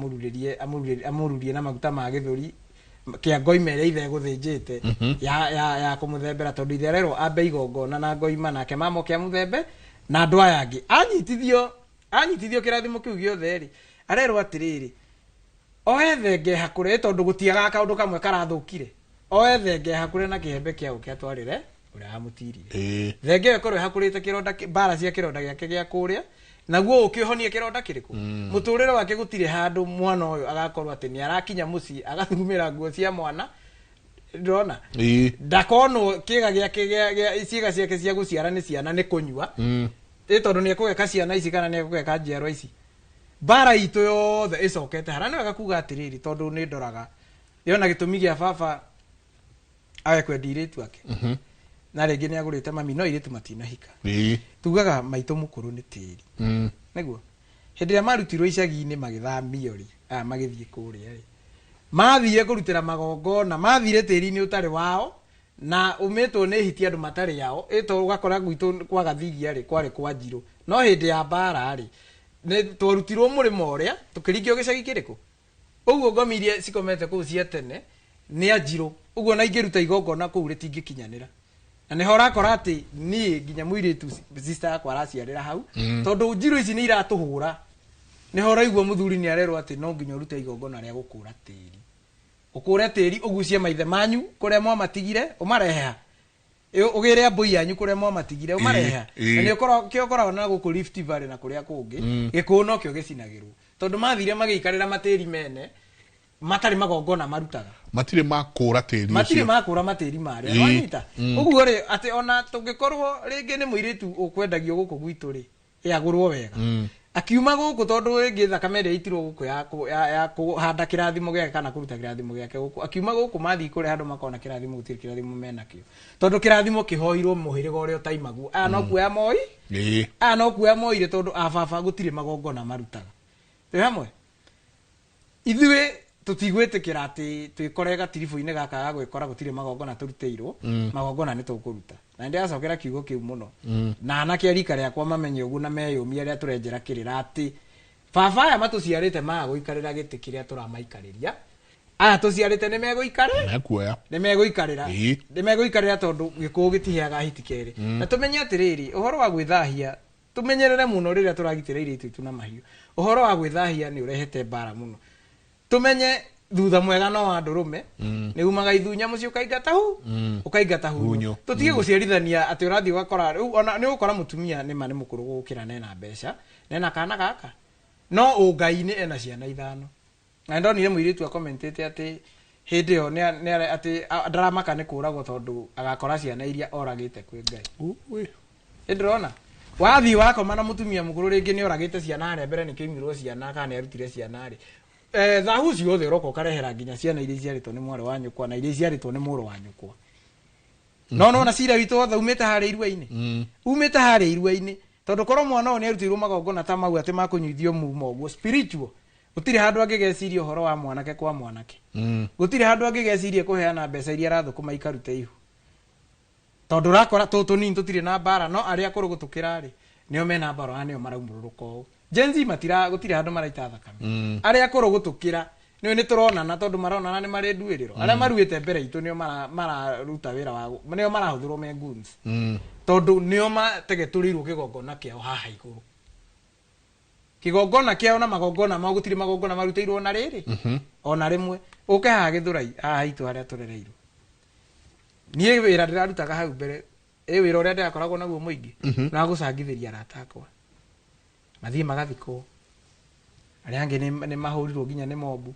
amururie na maguta ma githuri kia ngoimere ithe guthinjite ya kumuthembera tondu ithe rero ambe igongona na ngoima nake mama kia muthembe na andu aya angi anyitithio kirathimo kiu giothe ri arero atiriri oethe nge hakure tondu gutiaga kaundu kamwe karathukire oethe nge hakure na kihembe kia ukia twarire uria amutirire thenge korwe hakurite kironda bara cia kironda giake gia kuria naguo ukihonie kironda kiriku muturire wake gutire handu mwana uyu agakorwo ati ni arakinya muci agathumira nguo cia mwana ndona ndakono kiga giake gia ciega ciake cia guciara ni ciana ni kunyua tondu ni ekugeka ciana ici kana ni ekugeka njiarwa ici bara itu yothe icokete harani agakuga atiriri tondu ni ndoraga yona gitumi gia baba awe kwendire tu ake na rege ni agurite mami no iritu matina hika tugaga maito mukuru ni tiri niguo hindi ya marutirwo icagi-ini magithamio ri magithie kuria ri mathire kurutira magongona mathire tiri-ini utari wao na umetwo ni hitia andu matari yao ito ugakora gwitu kwa gathigia ri kwari kwa njiro no hindi ya bara ri ne twarutirwo murimo uria tukirikio gicagi kiriku uguo ngomirie cikomete kuu cia tene ni ajiro uguo na ingiruta igongona kuu ritingikinyanira na ni hora kora ati ni nginya muiritu sister yakwa araciarira hau tondu njiro ici ni iratuhura ni hora igua muthuri ni arerwo ati no nginya urute igongona ria gukura tiri ukure tiri ugucie maithe manyu kuria mwa matigire umareha ugire mbui yanyu kuria mwa matigire umareha na ni ukora na guku Rift Valley na kuria kungi gikuno kio gicinagirwo tondu mathire magiikarira matiri mene matari magongona marutaga matire makura matiri mari wanyita uguo ri ati ona tungikorwo ringi ni muiritu ukwendagio guku gwitu ri yagurwo wega akiuma guku tondu ringi thakame ri itirwo guku ya kuhanda kirathimo giake kana kuruta kirathimo giake guku akiuma guku mathi kure handu makona kirathimo gutiri kirathimo menakio tondu kirathimo kihoirwo muhiriga uria utaimagu no kuya moi no kuya moire tondu ababa gutiri magongona marutaga te hamwe ithwe tutigwetekera ati twikorega tirifu-ini gaka ga gwikora gutire magongona turuteirwo magongona ni tukuruta na ndi acokera kiugo kiu muno na anake arika riakwa mamenye ugu na meyumia ria turenjera kirira ati baba ya matuciarite ma guikarira giti kiria turamaikariria aya tuciarite nĩ megũikarĩra Nakuoya. nĩ megũikarĩra Ĩĩ. nĩ megũikarĩra tondũ gĩkũũ gĩtiheaga hiti kerĩ na tumenye atĩrĩrĩ ũhoro wa gwĩthahia tumenyerere mũno rĩrĩa tũragitĩra irio itu na mahiũ ũhoro wa gwĩthahia nĩ ũrehete mbara mũno tumenye thutha mwega no wa ndũrũme nĩ umaga ithunya mũciĩ ũkaingata hunyo tũtige gũciarithania atĩ ũrathiĩ ũgakora rĩu ona nĩ ũgũkora mũtumia nĩ ma nĩ mũkũrũ gũkĩra nena mbeca nena kana gaka no ũngai-inĩ ena ciana 5 na ndonire mũirĩtu akomentĩte atĩ hĩndĩ ĩyo nĩ atĩ ndaramaka nĩ kũragwo tondũ agakora ciana iria oragĩte kwĩ Ngai ndĩrona wathiĩ wakoma na mũtumia mũkũrũ rĩngĩ nĩ oragĩte ciana harĩa mbere nĩ kĩoimirwo ciana kana nĩ arutire ciana rĩ thahu ciothe ũroka ũkarehera nginya ciana iria ciarĩtwo nĩ mwarĩ wa nyũkwa na iria ciarĩtwo nĩ mũrũ wa nyũkwa no na cira witũ wothe umĩte harĩa iruainĩ umĩte harĩa iruainĩ tondũ korwo mwana ũyũ nĩ arutirwo magongona ta mau atĩ makũnyuithio muma ũguo spiritual gũtirĩ handũ angĩgeciria ũhoro wa mwanake kwa mwanake gũtirĩ handũ angĩgeciria kũheana mbeca iria arathũkũma ikarute ihu tondũ rakora tũnini tũtirĩ na mbara no arĩa akũrũ gũtũkĩra rĩ nĩo mena mbara nĩo maraumũrũrũka ũũ Gen Z gũtirĩ handũ maraita thakame arĩa akũrũ gũtũkĩra nĩ tũronana tondũ maronana nĩ marĩ nduĩrĩro arĩa maruĩte mbere itũ nĩo mararuta wĩra wa nĩo marahũthĩrwo me goons tondũ nĩo mategetũrĩirwo kĩgongona kĩao haha igũrũ kĩgongona kĩao na magongona mau gũtirĩ magongona marutĩirwo na rĩrĩ ona rĩmwe ũke haha Gĩthũrai haha itũ harĩa tũrereirwo niĩ wĩra ndĩrarutaga hau mbere wĩra ũrĩa ndĩrakoragwo naguo mũingĩ na gũcangithĩria arata akwa mathiĩ magathikwo arĩa angĩ nĩ mahũrirwo nginya nĩ mobu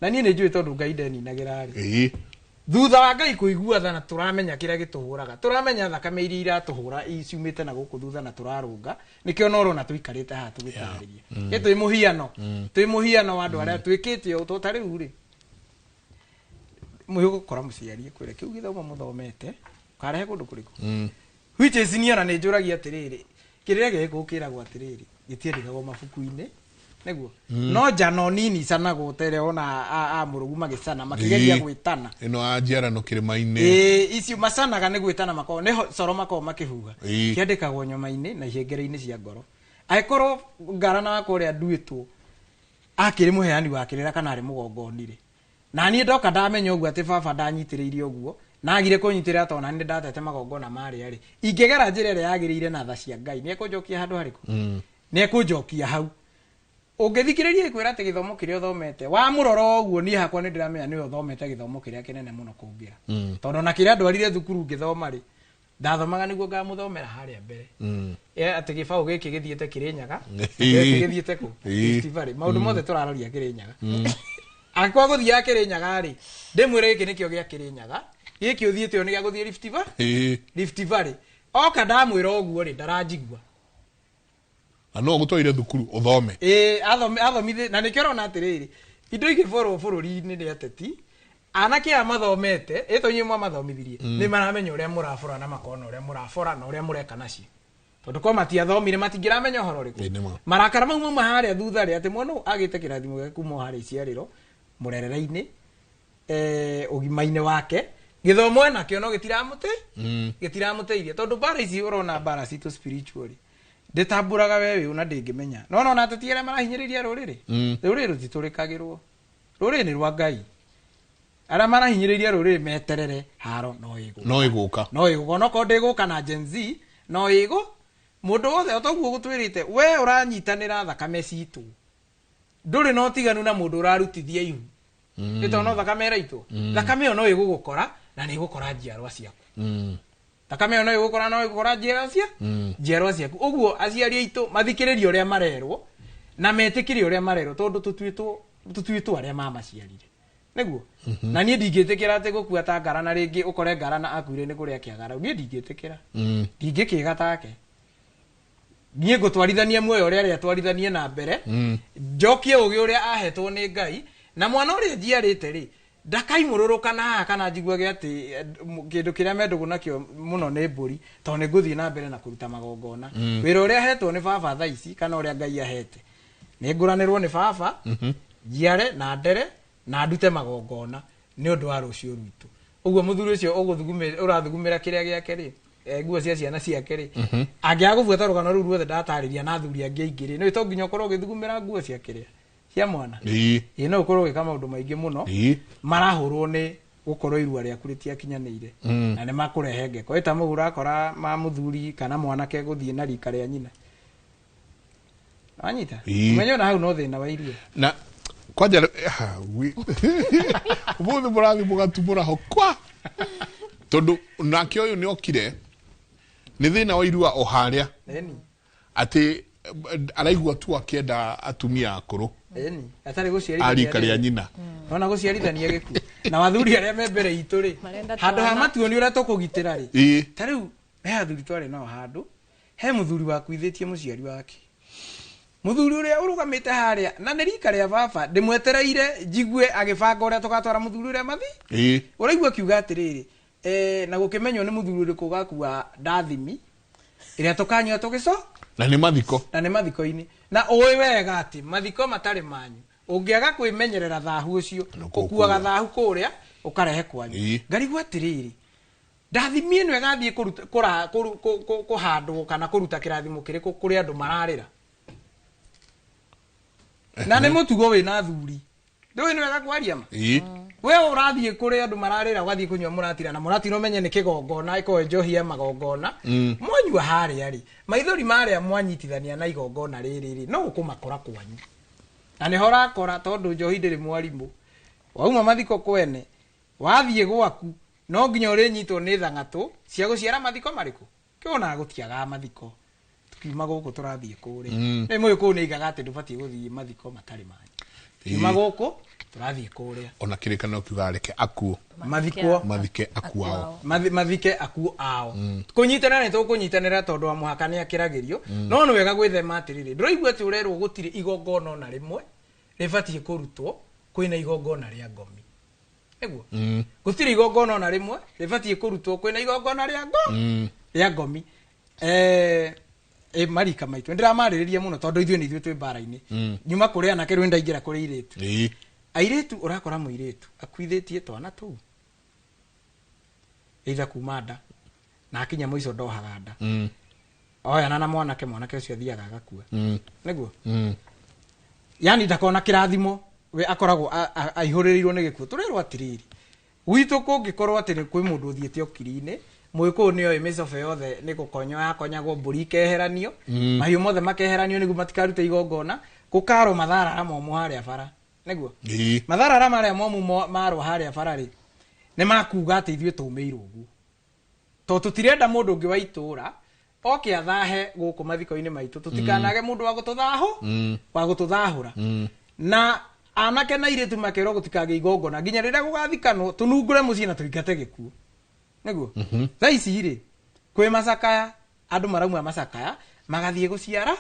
na niĩ nĩ njũĩ tondũ Ngai ndeninagĩra rĩ thutha wa Ngai kũigua tha na tũramenya kĩrĩa gĩtũhũraga tũramenya thakame iria iratũhũra ciumĩte na gũkũ thutha na tũrarũnga nĩkĩo no ũrona tũikarĩte haha tũgĩtarĩria twĩ mũhiano wa andũ arĩa twĩkĩte ũũ tota rĩu rĩ mũgũkora mũciari kwĩre kĩu gĩthomo mũthomete karehe kũndũ kũrĩkũ which is niona nĩ njũragia atĩrĩrĩ kĩrĩa gĩgũkĩragwo atĩrĩrĩ gĩtiendekagwo mabuku-inĩ nĩguo no njano nini canagwo tere ona mũrũgu magĩcana makĩgeria gwĩtana ĩno anjiarano kĩrĩma-inĩ icio macanaga nĩ gwĩtana makoo nĩ coro makoo makĩhuga kĩandĩkagwo nyama-inĩ na ihengere-inĩ cia ngoro angĩkorwo ngarana wakwa ũrĩa nduĩtwo akĩrĩ mũheani wa kĩrĩra kana arĩ mũgongoni-rĩ na niĩ ndoka ndamenya ũguo atĩ baba ndanyitĩrĩirie ũguo nagire kũnyitĩrĩra tondũ nĩ ndatete magongona marĩa-rĩ ingĩgera njĩra ĩrĩa yagĩrĩire na tha cia Ngai nĩ ekũnjokia handũ harĩkũ nĩ ekũnjokia hau ũngĩthikĩrĩria ikwĩra atĩ gĩthomo kĩrĩa ũthomete wa mũroro ũguo niĩ hakwa nĩ ndĩramenya nĩ ũthomete gĩthomo kĩrĩa kĩnene mũno kũngĩra tondũ na kĩrĩa ndwarire thukuru ngĩthoma-rĩ ndathomaga nĩguo ngamũthomera harĩa mbere atĩ gĩbaũ gĩkĩ gĩthiĩte Kĩrĩnyaga gĩthiĩte kũ Rift Valley maũndũ mothe tũraroria Kĩrĩnyaga akwa gũthiaga Kĩrĩnyaga-rĩ ndĩmwĩre gĩkĩ nĩkĩo gĩa Kĩrĩnyaga gĩkĩ ũthiĩte nĩ gĩa gũthiĩ Rift Valley oka ndamwĩra ũguo-rĩ ndaranjigua no gũtwarire thukuru ũthome athomithe na nĩkĩo ũrona atĩrĩrĩ indo igĩborwo bũrũri-inĩ nĩ ateti anake aya mathomete ĩto inyuĩ mwamathomithirie nĩ maramenya ũrĩa mũrabora na makona ũrĩa mũrabora na ũrĩa mũreka nacio tondũ ko matiathomire matingĩramenya ũhoro ũrĩkũ marakara mau mauma harĩa thutha-rĩ atĩ mwana agĩte kĩrathimo gĩake kuma harĩa iciarĩro mũrerere-inĩ ũgima-inĩ wake gĩthomo enakĩo no gĩtiramũteithia tondũ mbara ici ũrona mbara citũ spiritually ndĩtambũraga we na ndĩngĩmenya no na ateti arĩa marahinyĩrĩria rũrĩrĩ rũtitũrĩkagĩrwo rũrĩrĩ nĩ rwa Ngai arĩa marahinyĩrĩria rũrĩrĩ meterere haro no ĩgũka onokorwo ndĩgũka na Gen Z no ĩgũ mũndũ wothe otoguo gũtwĩrĩte we ũranyitanĩra thakame citũ ndũrĩ na ũtiganu na mũndũ ũrarutithia ihu ĩto no thakame ĩraitwo thakame ĩyo no ĩgũgũkora na nĩ ĩgũkora njiarwa ciaku thakame ĩyo no ĩgũkora njiarwa ciaku ũguo aciari aitũ mathikĩrĩrie ũrĩa marerwo na metĩkĩrie ũrĩa marerwo tondũ tũtuĩtwo arĩa mamaciarire nĩguo na niĩ ndingĩtĩkĩra atĩ gũkua ta ngarana rĩngĩ ũkore ngarana akuire nĩ kũrĩa kĩagara niĩ ndingĩtĩkĩra ndingĩkĩga take niĩ ngũtwarithania muoyo ũrĩa atwarithanie na mbere njokie ũgĩ ũrĩa ahetwo nĩ Ngai na mwana ũrĩa njiarĩte-rĩ ndakaimũrũrũka na haha kana njiguage atĩ kĩndũ kĩrĩa mendũgũ nakĩo mũno nĩ mbũri tondũ nĩ ngũthiĩ na mbere na kũruta magongona wĩra ũrĩa ahetwo nĩ baba thaa ici kana ũrĩa Ngai ahete nĩ ngũranĩrwo nĩ baba njiare na ndere na ndute magongona nĩ ũndũ wa rũciũ rwitũ ũguo mũthuri ũcio ũrathugumĩra kĩrĩa gĩake-rĩ nguo cia ciana ciake-rĩ angĩaga gũbuata rũgano rũu ruothe ndatarĩria na athuri angĩ aingĩ-rĩ nĩ to nginya ũkorwo ũgĩthugumĩra nguo cia kia mwana ii no ukorwo gika maundu maingi muno ii marahurwo ni gukorwo irua ria kuriti akinyanĩire na nĩ makurehe ngeko eta mũgura akora ma muthuri kana mwanake guthie na rika ria nyina anyita umenyo na hau no thina wa irua na kwanja muthu murathi mugatumura ho kwa tondu nake uyu ni okire ni thina wa irua o haria ati araigua tu akienda atumia akuru atari guciarithania arika ria nyina ona guciarithania giku na wathuri aria me mbere itu ri handu ha matuoni uria tukugitira ri tariu he athuri twari no handu he muthuri wakuithitie muciari wake muthuri uria urugamite haria na ni rika ria baba ndimwetereire jigue agibanga uria tugatwara muthuri uria mathi uraigua kiuga atiriri na gukimenywo ni muthuri uri kugakuwa ndathimi iria tukanywa tugico na ni mathiko ini na uwe wega ati mathiko matari manyu ungiaga kwimenyerera thahu ucio ukuaga thahu kuria ukarehe kwanyu ngarigwa atiriri ndathimi ino igathie kuhandwo kana kuruta kirathimo kiriku kuri andu mararira na ni mutugo wina thuri ndui ni wega kwaria ma we urathie kuri andu mararira ugathie kunywa muratira na muratira umenye ni kigongona iko njohia magongona mwanyua haria ri maithori maria mwanyitithania na igongona riri no ukumakora kwanyu na ni hora kora tondu njohi ndiri mwarimu wauma mathiko kwene wathie gwaku no nginya uri nyitwo ni thangatu cia guciara mathiko mariku kiona gutiaga mathiko tukiuma guku turathie kuri ni mwe ku ni igaga ati ndubatie guthie mathiko matari manyu kiuma guku turathie kuria ona kirikano kiugareke akuo mathike akuao mathike akuo ao kunyitanira ni tukunyitanira tondu wa muhakania kiragirio no ni wega gwithema atiriri ndiraigua ati urerwo gutire igongona na rimwe ribatie kurutwo kwina igongona ria ngomi eguo gutire igongona na rimwe ribatie kurutwo kwina igongona ria ngomi marika maitu ndiramaririria muno tondu ithuĩ ni ithuĩ twi mbara-ini nyuma kuria na kerwe ndaingira kuri iritu airetu urakora muiretu akuithitie twana tu either kumanda na akinya muico ndohaga nda oya na mwanake ucio thiaga agakua niguo yani ndakona kirathimo we akoragwo aihuririrwo ni gikuo turirwo atiriri gwitu kungikorwo ati ni kwi mundu uthiete okiri-ini muiku ni oy micobe yothe ni gukonyo yakonyagwo mburi keheranio mahiu mothe makeheranio niguo matikarute igongona gukaro mathara momu haria bara niguo mathara maria momu maro haria bara ri ni makuga ati ithuĩ tumeirwo uguo to tutirenda mundu ungi wa itura oke athahe guku mathiko-ini maitu tutikanage mundu wa gututhahura na anake na iretu makero gutikage igongona nginya riria gugathikanwo tunungure mucii na tuingate gikuo niguo tha ici ri kwi macakaya andu marauma macakaya magathie guciara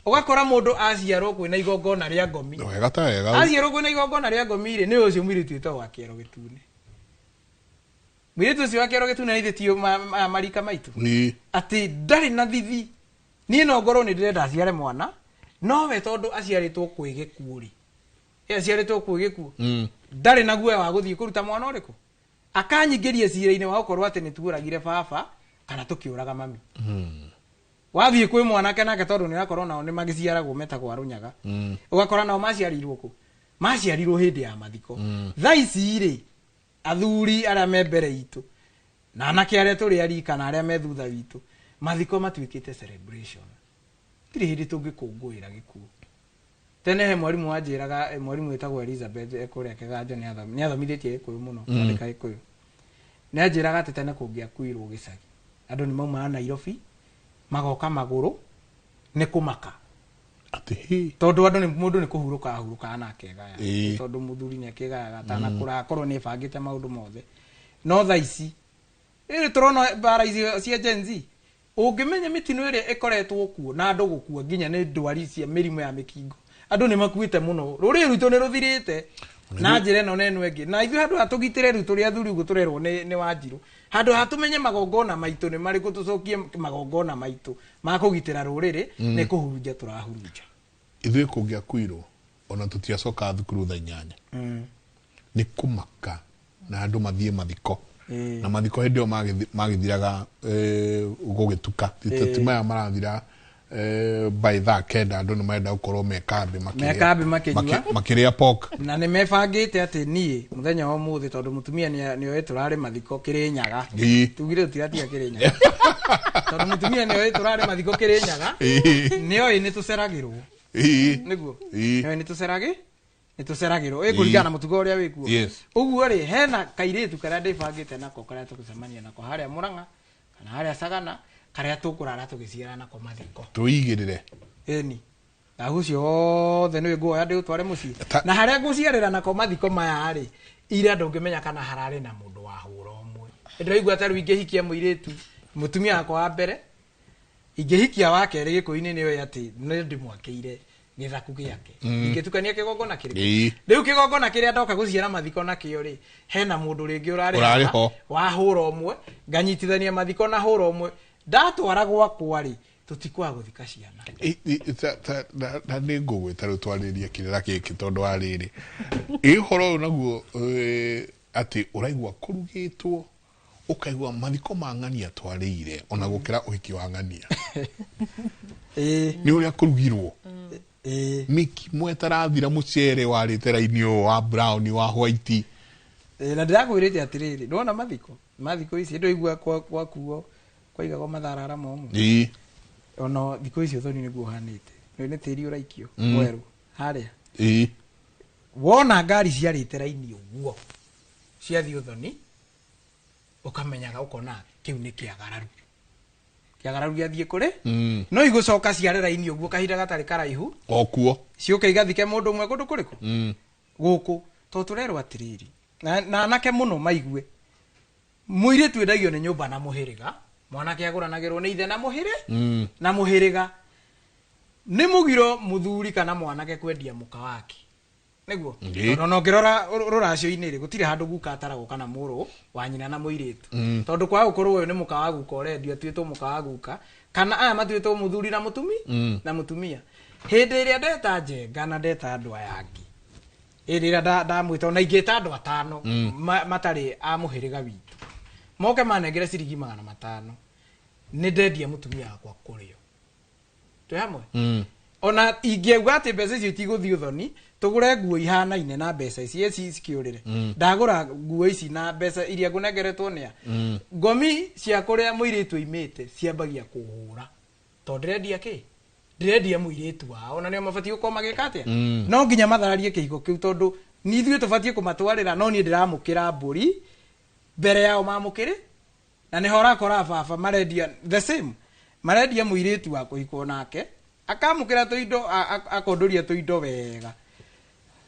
ugakora mundu aciarwo kwina igongona ria ngomi wega ta wega aciarwo kwina igongona ria ngomi ri ni ucio mwiritu ito wa kiero gitune mwiritu ucio wa kiero gitune ni thitio marika maitu ati ndari na thithi ni no ngoro ni ndirenda aciare mwana no we tondu aciaritwo kwi gikuo ri aciaritwo kwi gikuo ndari na guoya wa guthie kuruta mwana uriku akanyingirie cira-ini wa gukorwo ati ni tuuragire baba kana tukiuraga mami wathie kwi mwanake nake tondu ni akorwo nao ni magiciaragwo metagwo arunyaga ugakora nao maciarirwo ku maciarirwo hindi ya mathiko tha ici ri athuri aria me mbere itu na anake aria turi arika na aria me thutha witu mathiko matuikite celebration tiri hindi tungikungwira gikuo tene he mwarimu wanjiraga mwarimu etagwo Elizabeth ekuria kiganja ni athomithitie Gikuyu muno andika Gikuyu ni anjiraga ati tene kungiakuirwo gicagi andu ni mauma Nairobi magoka maguru ni kumaka ati tondu andu ni mundu ni kuhuruka na akegaya tondu muthuri ni akegaya tana kura korwo ni bangite maundu mothe no tha ici iri turona bara ici cia Gen Z ungimenya mitino iri ikoretwo kuo na andu gukua nginya ni ndwari cia mirimu ya mikingo andu ni makuite muno ruri ruto ni ruthirite na njire no nenu engi na ithu handu hatugitire ruto ria thuri guturerwo ni Wanjiru handu hatumenye magongona maitu ni mari gutucokie magongona maitu makugitira ruriri ni kuhurunja turahurunja ithuĩ kungiakuirwo ona tutiacoka thukuru tha 8 ni kumaka na andu mathie mathiko na mathiko hindi o magithiraga gugituka titimaya marathira by that kenda andu ni maenda gukorwo mekambe makinyua makiria pork na ni mebangite ati nie muthenya wa muthi tondu mutumia ni oe turare mathiko Kirinyaga tugire tiratia Kirinyaga tondu mutumia ni oe turare mathiko Kirinyaga ni oe ni tuceragirwo niguo ni oe ni tuceragirwo kuringana na mutugo uria wikuo uguo ri hena kairitu karia ndibangite nako karia tugucemania nako haria Murang'a kana haria Sagana karia tukurara tugiciara nako mathiko tuigirire eni agucio othe ni nguoya ndi utware mucii na haria nguciarira nako mathiko maya ri ira ndungimenya kana harari na mundu wa hura umwe ndiraigua taru ingihikia muiritu mutumia akwa wa mbere ingihikia wa keri gikuini niwe ati ni ndimwakeire githaku giake ingitukania kigongona kiri riu kigongona kiria ndoka guciara mathiko na kio ri hena mundu ringi urari wa hura umwe nganyitithania mathiko na hura umwe ndatwara gwakwa ri tutikwa guthika ciana na ni ngugwita riu twaririe kirira giki tondu wa riri ihoro naguo ati uraigwa kurugitwo ukaigwa mathiko ma ng'ania twarire ona gukira uhiki wa ng'ania ni uria kurugirwo miki mwetarathira mucere warite raini wa brown wa white na ndagwirite atiriri ndona mathiko ici ndoigua kwa kuo kwaigago matharara momo ono thiko icio thoni niguo hanite ni tiri uraikio mweru haria wona ngari ciarite raini uguo ciathi uthoni ukamenyaga ukona kiu ni kiagararu giathie kuri no igucoka ciare raini uguo kahinda gatari karaihu okuo ciuka igathike mundu umwe kundu kuriku guku to turero atiriri na anake muno maigue muire twendagio ni nyumba na muhiriga mwanake aguranagirwo ni ithe na muhire na muhiriga ni mugiro muthuri kana mwanake kwendia muka wake niguo no ngirora ruracio-ini ri gutire handu guka ataragwo kana muru wa nyina na muiritu tondu kwa gukorwo uyu ni muka wa guka urendio twitwo muka wa guka kana aya matwitwo muthuri na mutumia hindi iria ndeta njenga na ndeta andu ayangi iria ndamwita na ingita andu atano matari a muhiriga witu moke manengere ciringi 500 ni ndendia mutumia wakwa kurio tu hamwe ona ingeuga ati mbeca icio tigũthiĩ uthoni tugure nguo ihanaine na mbeca ici cikiurire ndagura nguo ici na mbeca iria ngunengeretwo nia ngomi cia kuria muiritu imite ciambagia kuhura to ndirendia muiritu wao na nio mabatie gukoma magika atia no nginya mathararie kihigo kiu tondu ni ithuĩ tubatie kumatwarira no ni ndiramukira mburi mbere yao mamukire na niho rakora baba marendia the same marendia muiritu wa kuhikwo nake akamukira tuindo akondoria tuindo wega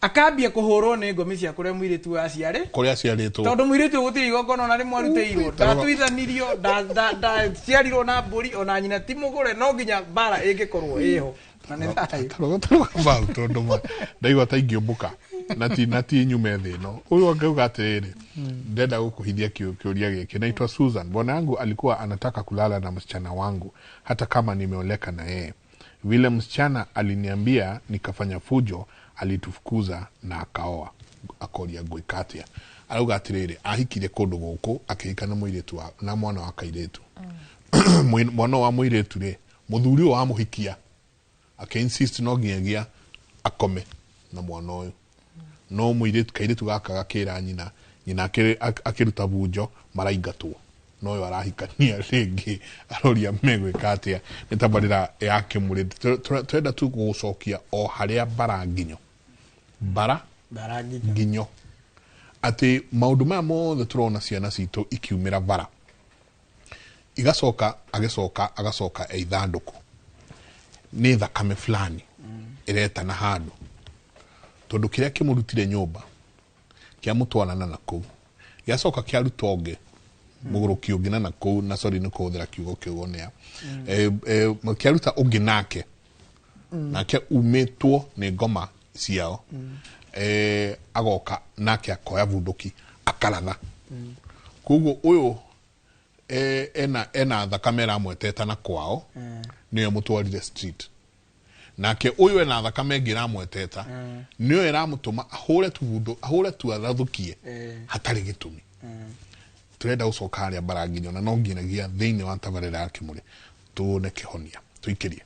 akambia kuhurwo ni ngomi cia kuria muiritu aciare kuria ciaritwo tondu muiritu gutiri igongona na rimwe aruteirio ndatuithanirio ciarirwo na mburi ona nyina ti mugure no nginya bara ingikorwo iho na ni ba tondu ma ndaigwa ta ingĩũmbũka na ti nyume thino huyu angeuga atiriri ndenda gukuhithia kiuria giki naitwa Susan bwana yangu alikuwa anataka kulala na msichana wangu hata kama nimeoleka na yeye vile msichana aliniambia nikafanya fujo alitufukuza na akaoa akoria Goikatia arauga atiriri ahikire kundu guku akihika na muiritu na mwana wa kairetu mwana wa muiritu ri muthuri wa muhikia insist no ngiagia akome na mwana uyu no muiritu kairetu gaka gakira nyina akiruta bunjo maraingatwo no yo arahikania ringi aroria Goikatia nitabarira yake muri twenda tu gucokia o haria baranginyo nginyo ati maundu maya mothe turona ciana citu ikiumira bara agacoka eithanduku ni thakame fulani ireta na handu tondu kiria kimurutire nyumba kia mutwarana na kuu giacoka kia rutonge muguru kiugina na kuu na sorry ni kuthira kiugo kiugonea kiaruta ungi nake nake umetwo ni ngoma ciao agoka nake akoya bunduki akaratha kuguo uyu ena thakame ramweteta na kwao niyo mutwarire street nake uyu ena thakame ngiramweteta niyo iramutuma ahure tu arathukie hatari gitumi turenda gucoka haria baranginyo na no nginagia thiini wa tabarira ya Kimuri tuone kihonia tuikirie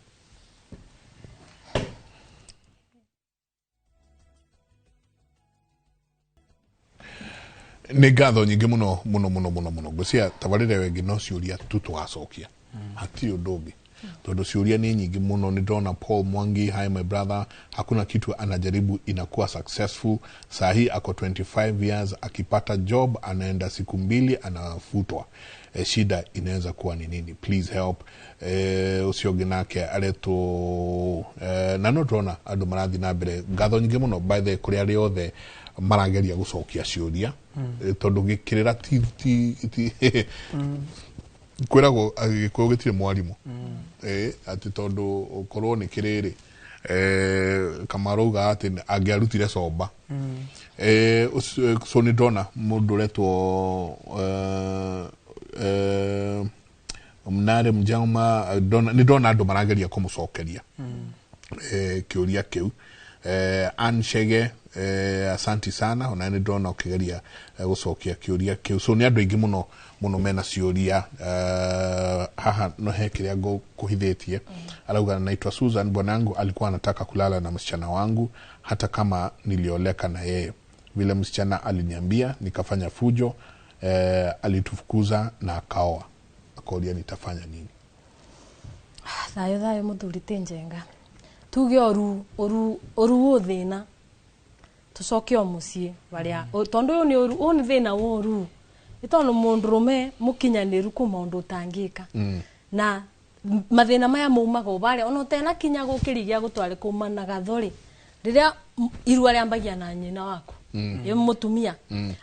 nä ngatho nyingä må no må no må no må no må no ngå cia tabarä re wengä no ciå tu tågacokia hatirä å ndå å ngä tondå ciå nä nyingä må no nä ndona Paul Mwangi, hi my brother, hakuna kitu anajaribu inakuwa successful. Sahi ako 25 years akipata job anaenda siku 2 anafutwa. Shida inaweza kuwa ni nini? Please help. Ucio nake areto na no ndona andu marathi na mbere ngatho nyingä må no by the kuri ari othe marageria gucokia ciuria tondu gikirira ti kwiragwo agikuyu gitire mwarimu ati tondu ukorwo ni kiriri Kamaruga ati angiarutire comba so ni ndona mundu retwo mnare mjauma ni ndona andu marageria kumucokeria kiuria kiu Anshege asanti sana ona ni ndona ukigeria gucokia kiuria kiu so ni andu ingi muno mena ciuria haha no hekiria ngo kuhithetie arauga naitwa Susan, bwanangu alikuwa anataka kulala na msichana wangu hata kama nilioleka na yeye. Vile msichana aliniambia nikafanya fujo, alitufukuza na akaoa. Akoria nitafanya nini? Thayo muthuri tenjenga tuge oru thina tucoke omucie baria tondu ni oru ni thina woru itono mundu rume mukinyaniru ku maundu tangika na mathina maya maumaga baria ona tena kinya gukirigia gutware kumana gathori riria irua riambagia na nyina wako ye mutumia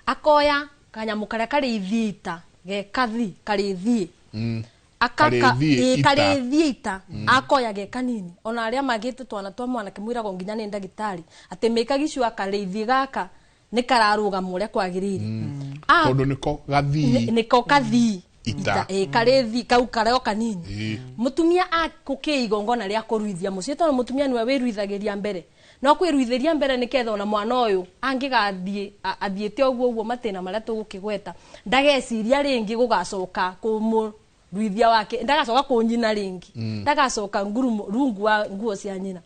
akoya kanyamu karia kari ithiita ge kathi kari ithie akaka karethiita akoya ge kanini ona aria magite twana twa mwana kimwira go nginya ni ndagitari ati mekagicua kareithie gaka ni kararuga muria kwagirire tondu niko kathi ita karethi kau kareo kanini mutumia akukiigo ngona ria kuruithia mucie tondu mutumia niwe wiruithagiria mbere no kwiruitheria mbere niketha ona mwana uyu angigathie athiete oguo matena maria tugukigweta ndageciria ringi gugacoka kumu ruithia wake ndagacoka kunyina ringi ndagacoka rungu wa nguo cia nyina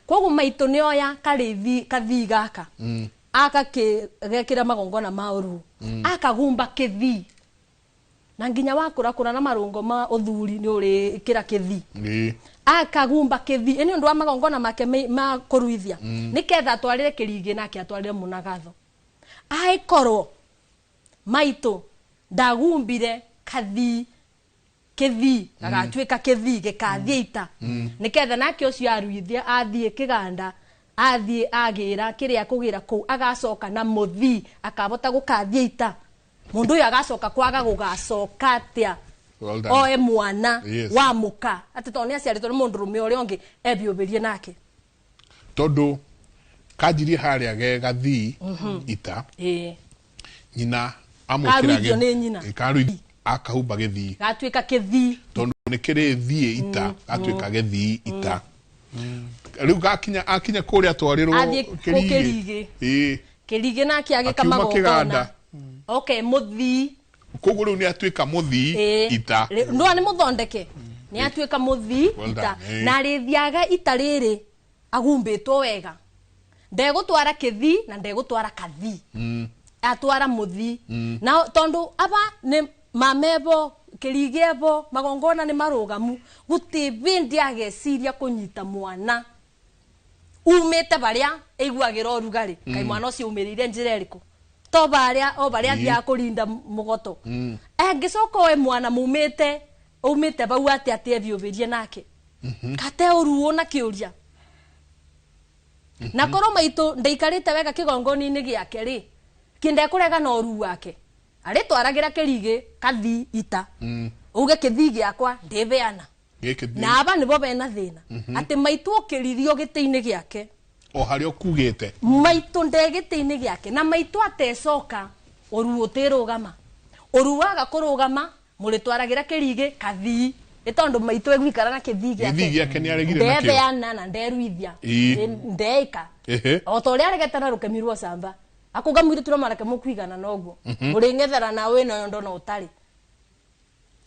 koguo maito ni oya kathi gaka akagekira magongona mauru akagumba kithi na nginya wakura na marungo ma uthuri ni uri kira kithi akagumba kithi eni ndu wa magongona make ma kuruithia niketha atwarire kirigi nake atwarire munagatho aikorwo maito ndagumbire kithi agatuika kithi gikathiita niketha nake ucio aruithia athie kiganda athie agira kiria kugira ku agacoka na muthi akabota gukathiita mundu uyu agacoka kwaga gugacoka atia oe mwana wa muka ati toni aciaritwo ni mundu rume uri ongi ebiubirie nake tondu kanjirie haria ge gathi ita nyina amukirage karuithia akahumba githi gatuika kithi tondu ni kiri thie ita gatuika githi ita riu akinya kuria twarirwo kirigi nake agika magongona okay muthi koguo riu ni atuika muthi ita ndo ni muthondeke ni atuika muthi ita na rithiaga ita riri agumbitwo wega ndegutwara kithi na ndegutwara kathi atwara muthi na tondu aba ni mamebo kirigebo magongona ni marugamu gutibindi ageciria kunyita mwana umete baria eiguagira orugari kai mwana ucio umirire njira eriku to baria thia kurinda mugoto angicoka we mwana umete bau ati ebiubirie nake kate uruo na kiuria na koro maito ndeikarite wega kigongoni-ini giake ri kinde kurega no ru wake ari twaragira kirigi kathi ita uge kithi giakwa ndibeana na aba nibo bena thina ati maito okiririo giti-ini giake o hari okugite maito ndegiti-ini giake na maito atecoka oru utirugama oruwaga kurugama muri twaragira kirigi kathi itondu maito egwikara na kithi giake ni aregire nakio ndebeana na nderuithia ndeika o to ria aregete na rukemirwo samba akugamwire turo marake mukwigana noguo muri ngethera na we no ndo no utari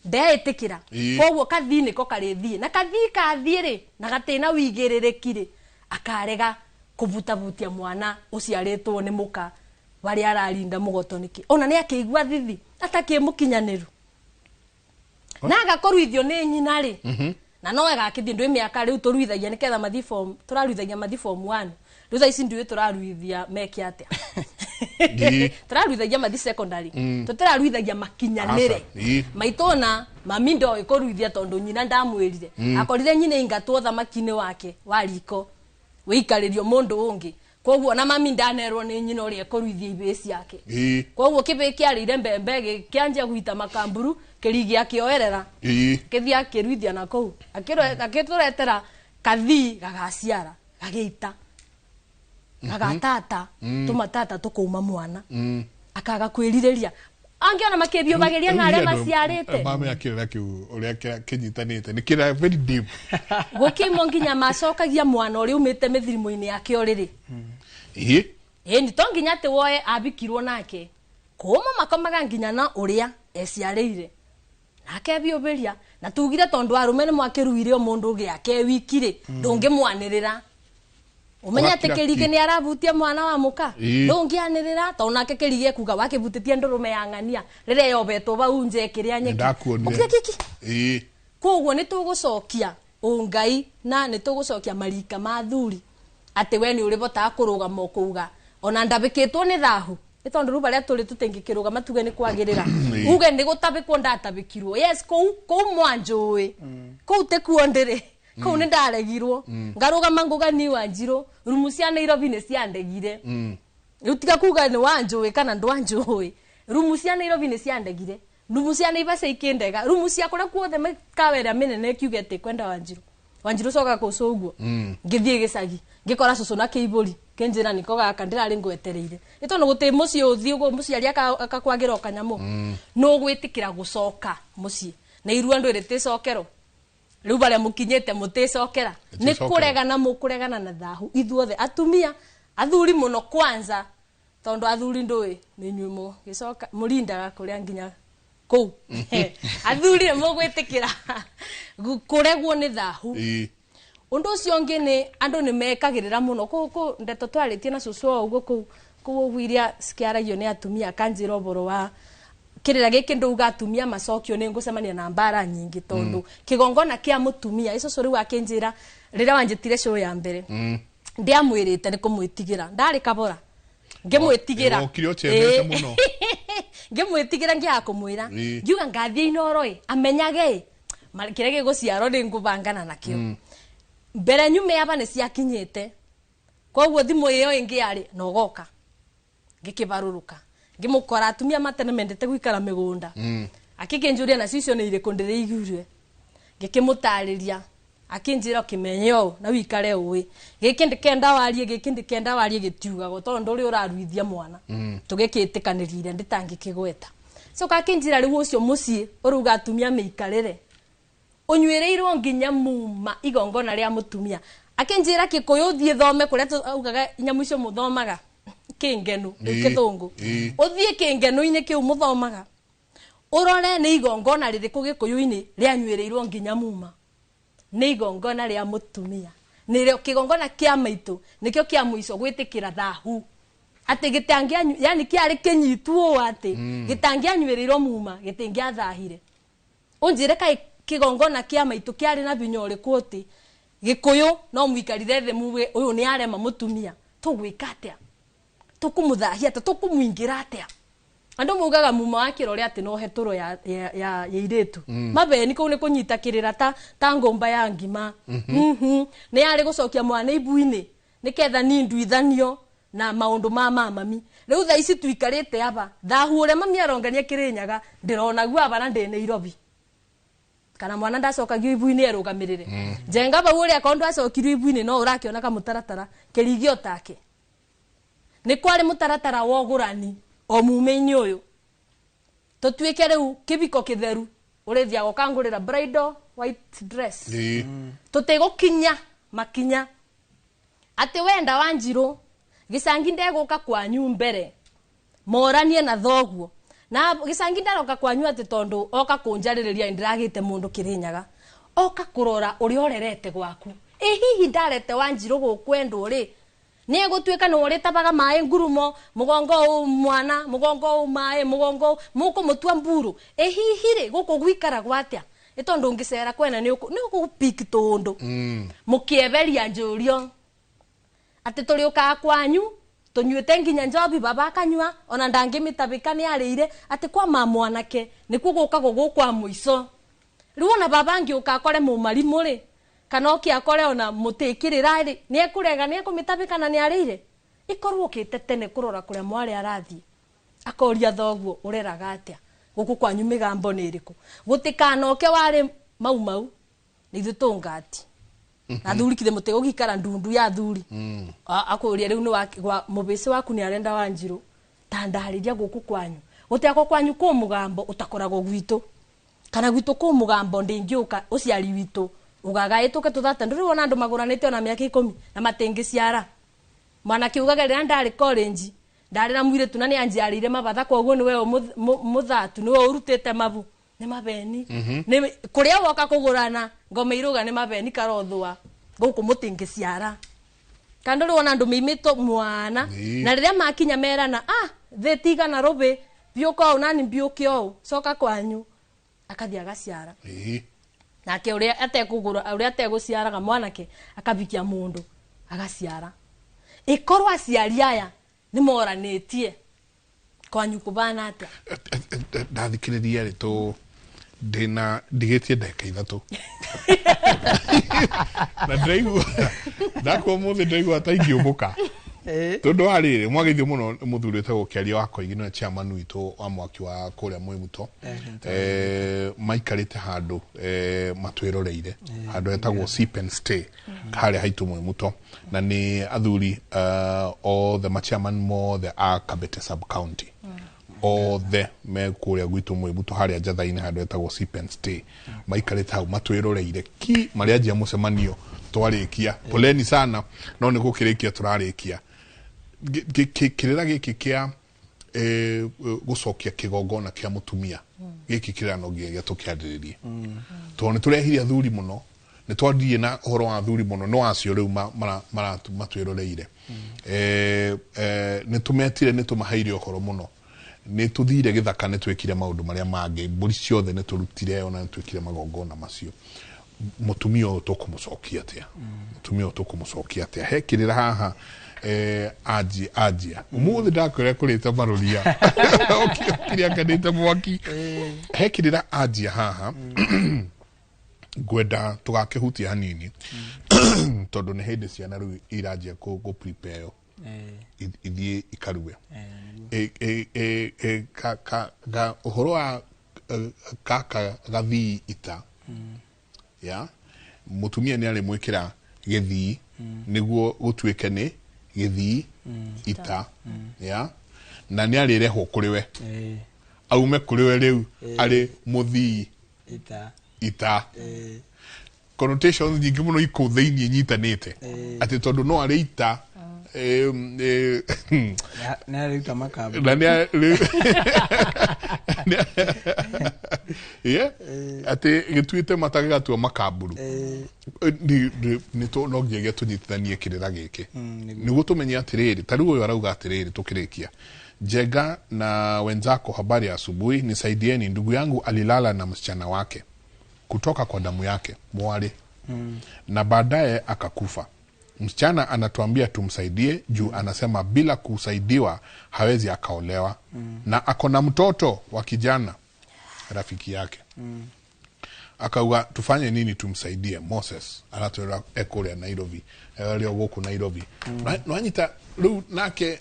ndeetikira koguo kathi niko karithie na kathi kathiire na gatina wigiririkire akarega kuvutavutia mwana uciaritwo ni muka bari ararinda mugoto niki ona ni akigwa thithi atakimukinyaniru na agakoruithio ni nyina ri na no agakithie ndwe miaka riu turuithagia niketha mathi form turaruithagia mathi form 1 riu tha ici ndwe turaruithia meki atia turaruithagia mathi secondary tutiraruithagia makinyanire maitona mami ndo ikoruithia tondu nyina ndamwirire akorire nyina ingatwo thamakine wake wariko wiikaririo mundu ungi koguo na mami ndanerwo ni nyina uri ikoruithia ibesi yake koguo kibeki arire mbembe kianja guita makamburu kirigi akioerera kithia kiruithia na kou akituretera kathi gagaciara gageita gagatata tumatata tukuma mwana akaga kwirireria angiona makebio bageria na aria maciarite mama yakirera kiu uria kinyitanite nikira very deep gukimo nginya macokagia mwana uri umite mithirimo-ini yake oriri ni tonginya te woe abikirwo nake kuma makomaga nginya na uria eciareire nake bioberia na tugire tondu arume ni mwakiruire mundu ugi ake wikire ndungimwanirira umenya tekerige ni arabutia mwana wa muka ndungianirira to nake kerige kuga wakibutitie ndurume ya ngania rire yobetwo bau nje kiria nyeki koguo ni tugucokia ungai na ni tugucokia marika mathuri ati we ni uri bota kurugama kuuga ona ndabikitwo ni thahu itondu ruba ria turi tutengikiruga matuge ni kwagirira uge ni gutabikwo ndatabikirwo yes ko mwanjui ko tekuondere ko ni ndaregirwo ngarugama nguga ni Wanjiru rumu cia Nairobi ni ciandegire utika kuga ni Wanjui kana ndwanjui rumu cia Nairobi ni ciandegire rumu cia Naivasha ikindega rumu cia kura kuothe makawera minene kiugete kwenda Wanjiru coka kucuguo ngithie gicagi ngikora cucu na kiiburi kenjira niko gaka ndirari ngwetereire itondu guti muci uthii ugo muciari akakwagira kanyamu no gwitikira gucoka muci na irua ndu riticokero riu baria mukinyete muticokera ni kuregana mukuregana na thahu ithuothe atumia athuri muno kwanza tondu athuri ndui ni nyumo gicoka murindaga kuria nginya kou athuri mugwitikira kuregwo ni thahu undu ucio ngi ni andu ni mekagirira muno ku ndeto twaritie na cucu ugo ku wiria skiaragio ni atumia kanjira oboro wa kirira giki nduga atumia macokio ni ngucemania na mbara nyingi tondu kigongona kia mutumia ico curi wa kinjira rira wanjitire show ya mbere ndiamwirite ni kumwitigira ndari kabora ngimwitigira ukiri chemete muno ngimwitigira ngia kumwira ngiuga ngathie inoro amenyage kirege guciaro ni ngubangana nakio mbere nyume aba ni ciakinyite koguo thimu iyo ingi yari nogoka ngikibaruruka ngimukora atumia matene mendete gwikara migunda akikinjuria na cicio ni iriku ndiriiguire ngikimutariria akinjira kimenyo na wikare uwi gikindi kenda warie gitiugago tondu uri uraruithia mwana tugikitikanirire nditangikigweta so kakinjira riu ucio mucii uruga atumia meikarire unywireirwo nginya muma igongona ria mutumia akinjira kikuyu thie thome kuria tugaga nyamu icio muthomaga kingenu kithungu uthie kingenu-ini kiu muthomaga urore ni igongona ririku gikuyu-ini ria nywireirwo nginya muma ni igongona ria mutumia nirio kigongona kia maitu nikio kia muico gwitikira thahu ati gitangia yani kiari kinyitwo ati gitangia nywireirwo muma gitingia thahire unjire kai kigongona kia maitu kiari na binyore kwoti gikuyu no mwikarire the muwe uyu ni arema mutumia tugwika atia tukumuthahia ta tukumuingira atia andu mugaga muma wa kirore ati no heturo ya iritu mabeni ko ni kunyita kirira ta ngomba ya ngima ni yari gucokia mwana ibu-ini niketha ni nduithanio na maundu ma mami riu tha ici tuikarite aba thahu ure mami arongania kirinyaga ndirona gwa bara ndi Nairobi kana mwana ndacokagio ibu-ini erugamirire jenga ba ure akondu acokirwo ibu-ini no urakiona ka mutaratara kirigio take ni kwari mutaratara wogurani o mume-ini uyu tutwike riu kibiko kitheru urithia gukangurira bridal white dress tutigukinya makinya ati wenda Wanjiru gicangi ndeguka kwanyu mbere moranie na thoguo na gicangi ndaroka kwanyu ati tondu oka kunjaririria ndiragite mundu kirinyaga oka kurora uri orerete gwaku hihi ndarete Wanjiru gukwendu ri nie gutweka no uri tabaga mai ngurumo mugongo mwana mugongo mai mugongo muko mutua mburu ehihire guko gwikara gwatia itondo ngisera kwena ni uko pik tondo mukieberia njurio ati turi uka kwanyu tunyuite nginya njobi baba kanywa ona ndangimitabika ni arire ati kwa mamwanake nikuo guka gugukwa muico riwona baba ngi ukakore mu marimuri kana okiakore ona mutikirira ri ni ekurega ni ekumitabika na ni arire ikorwo kitete kurora kuria mwari arathi akoria thoguo ureraga atia guku kwanyu migambo ni iriku gutikana oke wari mau ni thutungati na thuri kithe mutego gikara ndundu ya thuri akuria riu ni wa mubisi waku ni arenda wanjiru tandariria guku kwanyu utiako kwanyu ku mugambo utakorago gwitu kana gwitu ku mugambo ndingiuka uciari witu ugagaituke tuthata nduri wona andu maguranite ona miaka 10 na matengi ciara mwana kiugaga rira ndari college ndari na mwire tunani anjiarire mabatha koguo ni we muthatu ni we urutite mabu ni mabeni ni kuria woka kugurana ngome iruga ni mabeni karothwa guku mutingi ciara kandi uri wona andu mimito mwana na riria makinya merana thetiga na robe biuko nani biukio soka kwanyu akathia agaciara nake uria atekugura uria ateguciaraga mwanake akabikia mundu agaciara ikorwa aciari aya ni moranitie kwanyu kubana atia ndathikiriria ritu ndina ndigitie ndeka ithatu na ndaigu ndakwo muthi ndaigu ataingiumuka tondu arire mwagithio muno muthurite gukiaria wako igino chairman witu wa mwaki wa kuria mwimuto maikarite handu matwiroreire handu etagwo sip and stay kare haitu mwimuto na ni athuri all the chairman mo the Kabete sub county all the me kuria gwitu mwimuto haria jathaine handu etagwo sip and stay maikarite hau matwiroreire ki maria njia mucemanio twarikia poleni sana no ni gukirikia turarikia kirira giki kia gucokia kigongona kia mutumia giki kirano gia tukiariririe to ni turehire athuri muno ni twandie na horo wa athuri muno no acio riu matwiroreire ni tumetire ni tumahaire horo muno ni tuthire githaka ni twekire maundu maria mangi mburi ciothe ni turutire ona ni twekire magongona macio mutumia tukumucokia atia mutumia tukumucokia atia hekirira haha ajia umuthi ndakwira kurita maruria okiria kanita mwaki hekirira ajia haha gwenda tugakihutia hanini tondu ni hindi ciana riu irajia ku prepare ithie ikarue ga uhoro wa kaka gathii ita ya mutumia ni ari mwikira githii niguo gutwike ni githii ita ya na ni ari reho kuriwe aume kuriwe riu ari muthii ita connotations nyingi muno iko thiini nyitanite ati tondu no ari ita na rita makaburu na ati gitwite mataga tu makaburu ni to no giege tunyitithanie kirira giki ni gutumenya atiriri tari uyu arauga atiriri tukirikia Jega na wenzako habari ya asubuhi, nisaidieni ndugu yangu alilala na msichana wake kutoka kwa damu yake mwale na baadaye akakufa. Msichana anatuambia tumsaidie juu anasema bila kusaidiwa hawezi akaolewa na akona mtoto wa kijana rafiki yake. Akauga tufanye nini tumsaidie? Moses anatoa ekole ya Nairobi leo goku Nairobi nwanyita ru nake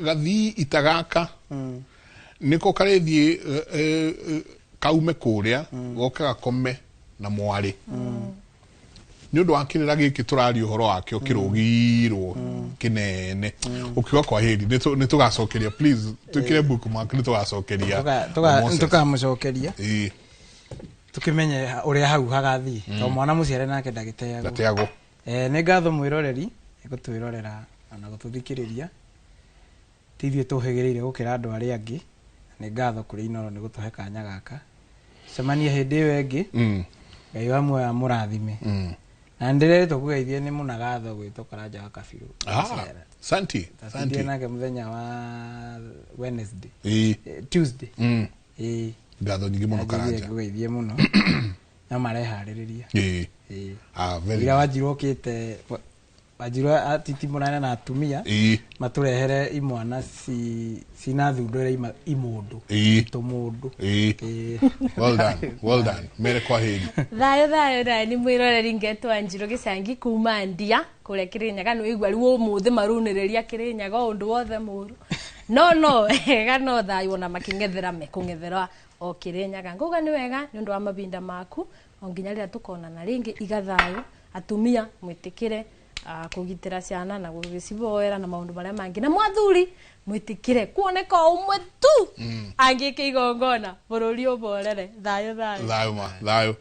gathi itagaka niko karethi kaume kuria gokaga kome na mwari ni undu wakirira giki turari uhoro wake ukirugirwo kinene ukiwa kwa heri ni tugacokeria please tukire bookmark ni tugacokeria tukamucokeria tukimenye uria hau hagathi to mwana muciare nake ndagiteago ni ngatho mwiroreri igutwirorera na gututhikiriria tithie tuhegereire gukira andu ari angi ni ngatho kuri Inoro ni gutuhe kanya gaka cemania hindi iyo engi ngai wa muoya murathime na ndire tukugeithie ni munagatho gwito Karanja wa Kabiru. Santi. Santi nake muthenya wa Wednesday. Tuesday. Gatho nyingi muno Karanja. Tukugeithie muno. Na marehaririria. Very. Ira wajirokite wajirwa atiti munana na atumia. Maturehere imwana sina thundure imundu. Tomundu. Well done. Mere kwa heri. Thayo ni mwiroreri ngetwa Njiro Gicangi kuma Ndia kure Kirinyaga no igwa riwo muthe maruniriria Kirinyaga undu wothe muru. No gano thayo na makingethera mekungethera o Kirinyaga nguga ni wega ni undu wa mabinda maku onginya rira tukona na ringi igathayo atumia mwitikire kugitira ciana na gugiciboera na maundu maria mangi na mwathuri mwitikire kuoneka umwe tu angike igongona bururi uborere thayo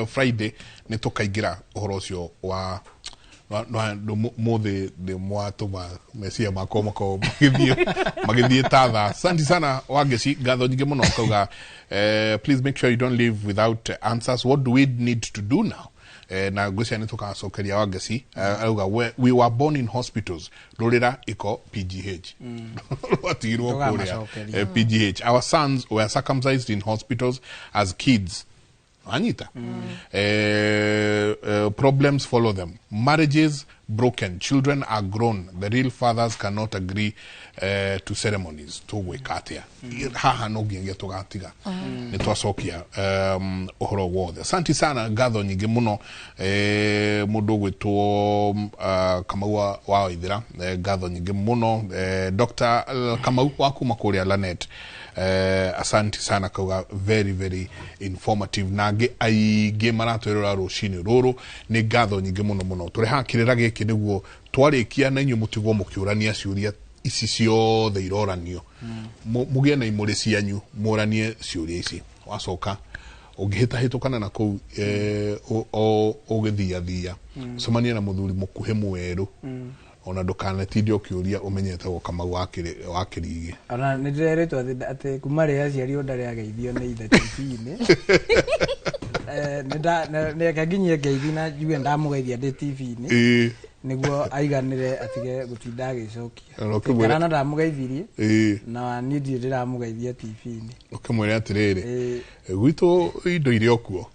Friday ni tukaingira uhoro ucio wa mothe de mwatuma mesia makoma magithie tatha. Asante sana Wageci, gatho nyingi muno kauga please make sure you don't leave without answers. What do we need to do now? Na gucia ni tukacokeria Wageci auga we were born in hospitals rurira iko PGH watirwo kuria PGH. Our sons were circumcised in hospitals as kids. Anita. Problems follow them. Marriages broken. Children are grown. The real fathers cannot agree to ceremonies. Tugwikatia. Haha no ginge tugatiga. Nitwacokia uhoro wothe. Asante sana gatho nyingi muno mundu gwitwo Kamau wa Ithira. Gatho nyingi muno Dr. Kamau wa kuma kuria Lanet. Asante sana kauga very informative nage aige maratwerera rucini ruru ni gatho nyingi muno turi hakirira giki niguo twarikia na inyu mutigwo mukiurania ciuria ici ciothe iroranio mugie na imuri cianyu muranie ciuria ici wacoka ungihitahitukana na kou ugithia somania na muthuri mukuhe mweru ona ndukanatinde ukiuria umenyete go Kamau wakirigi ona ndireretwo ati kumari aciari ndari ageithio ni ithe TV-ini nenda nginyie ngeithi na juwe ndamugeithia ndi TV-ini niguo aiganire atige gutinda agicokia kana ndamugeithirie na ni ndi ndiramugeithia TV-ini ukimwira atiriri gwito indo irio kuo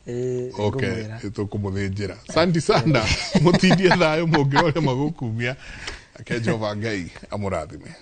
okay tukumuthinjira. Asante sana mutindie thayo mungirore magukumia ake Jehova Ngai amurathime.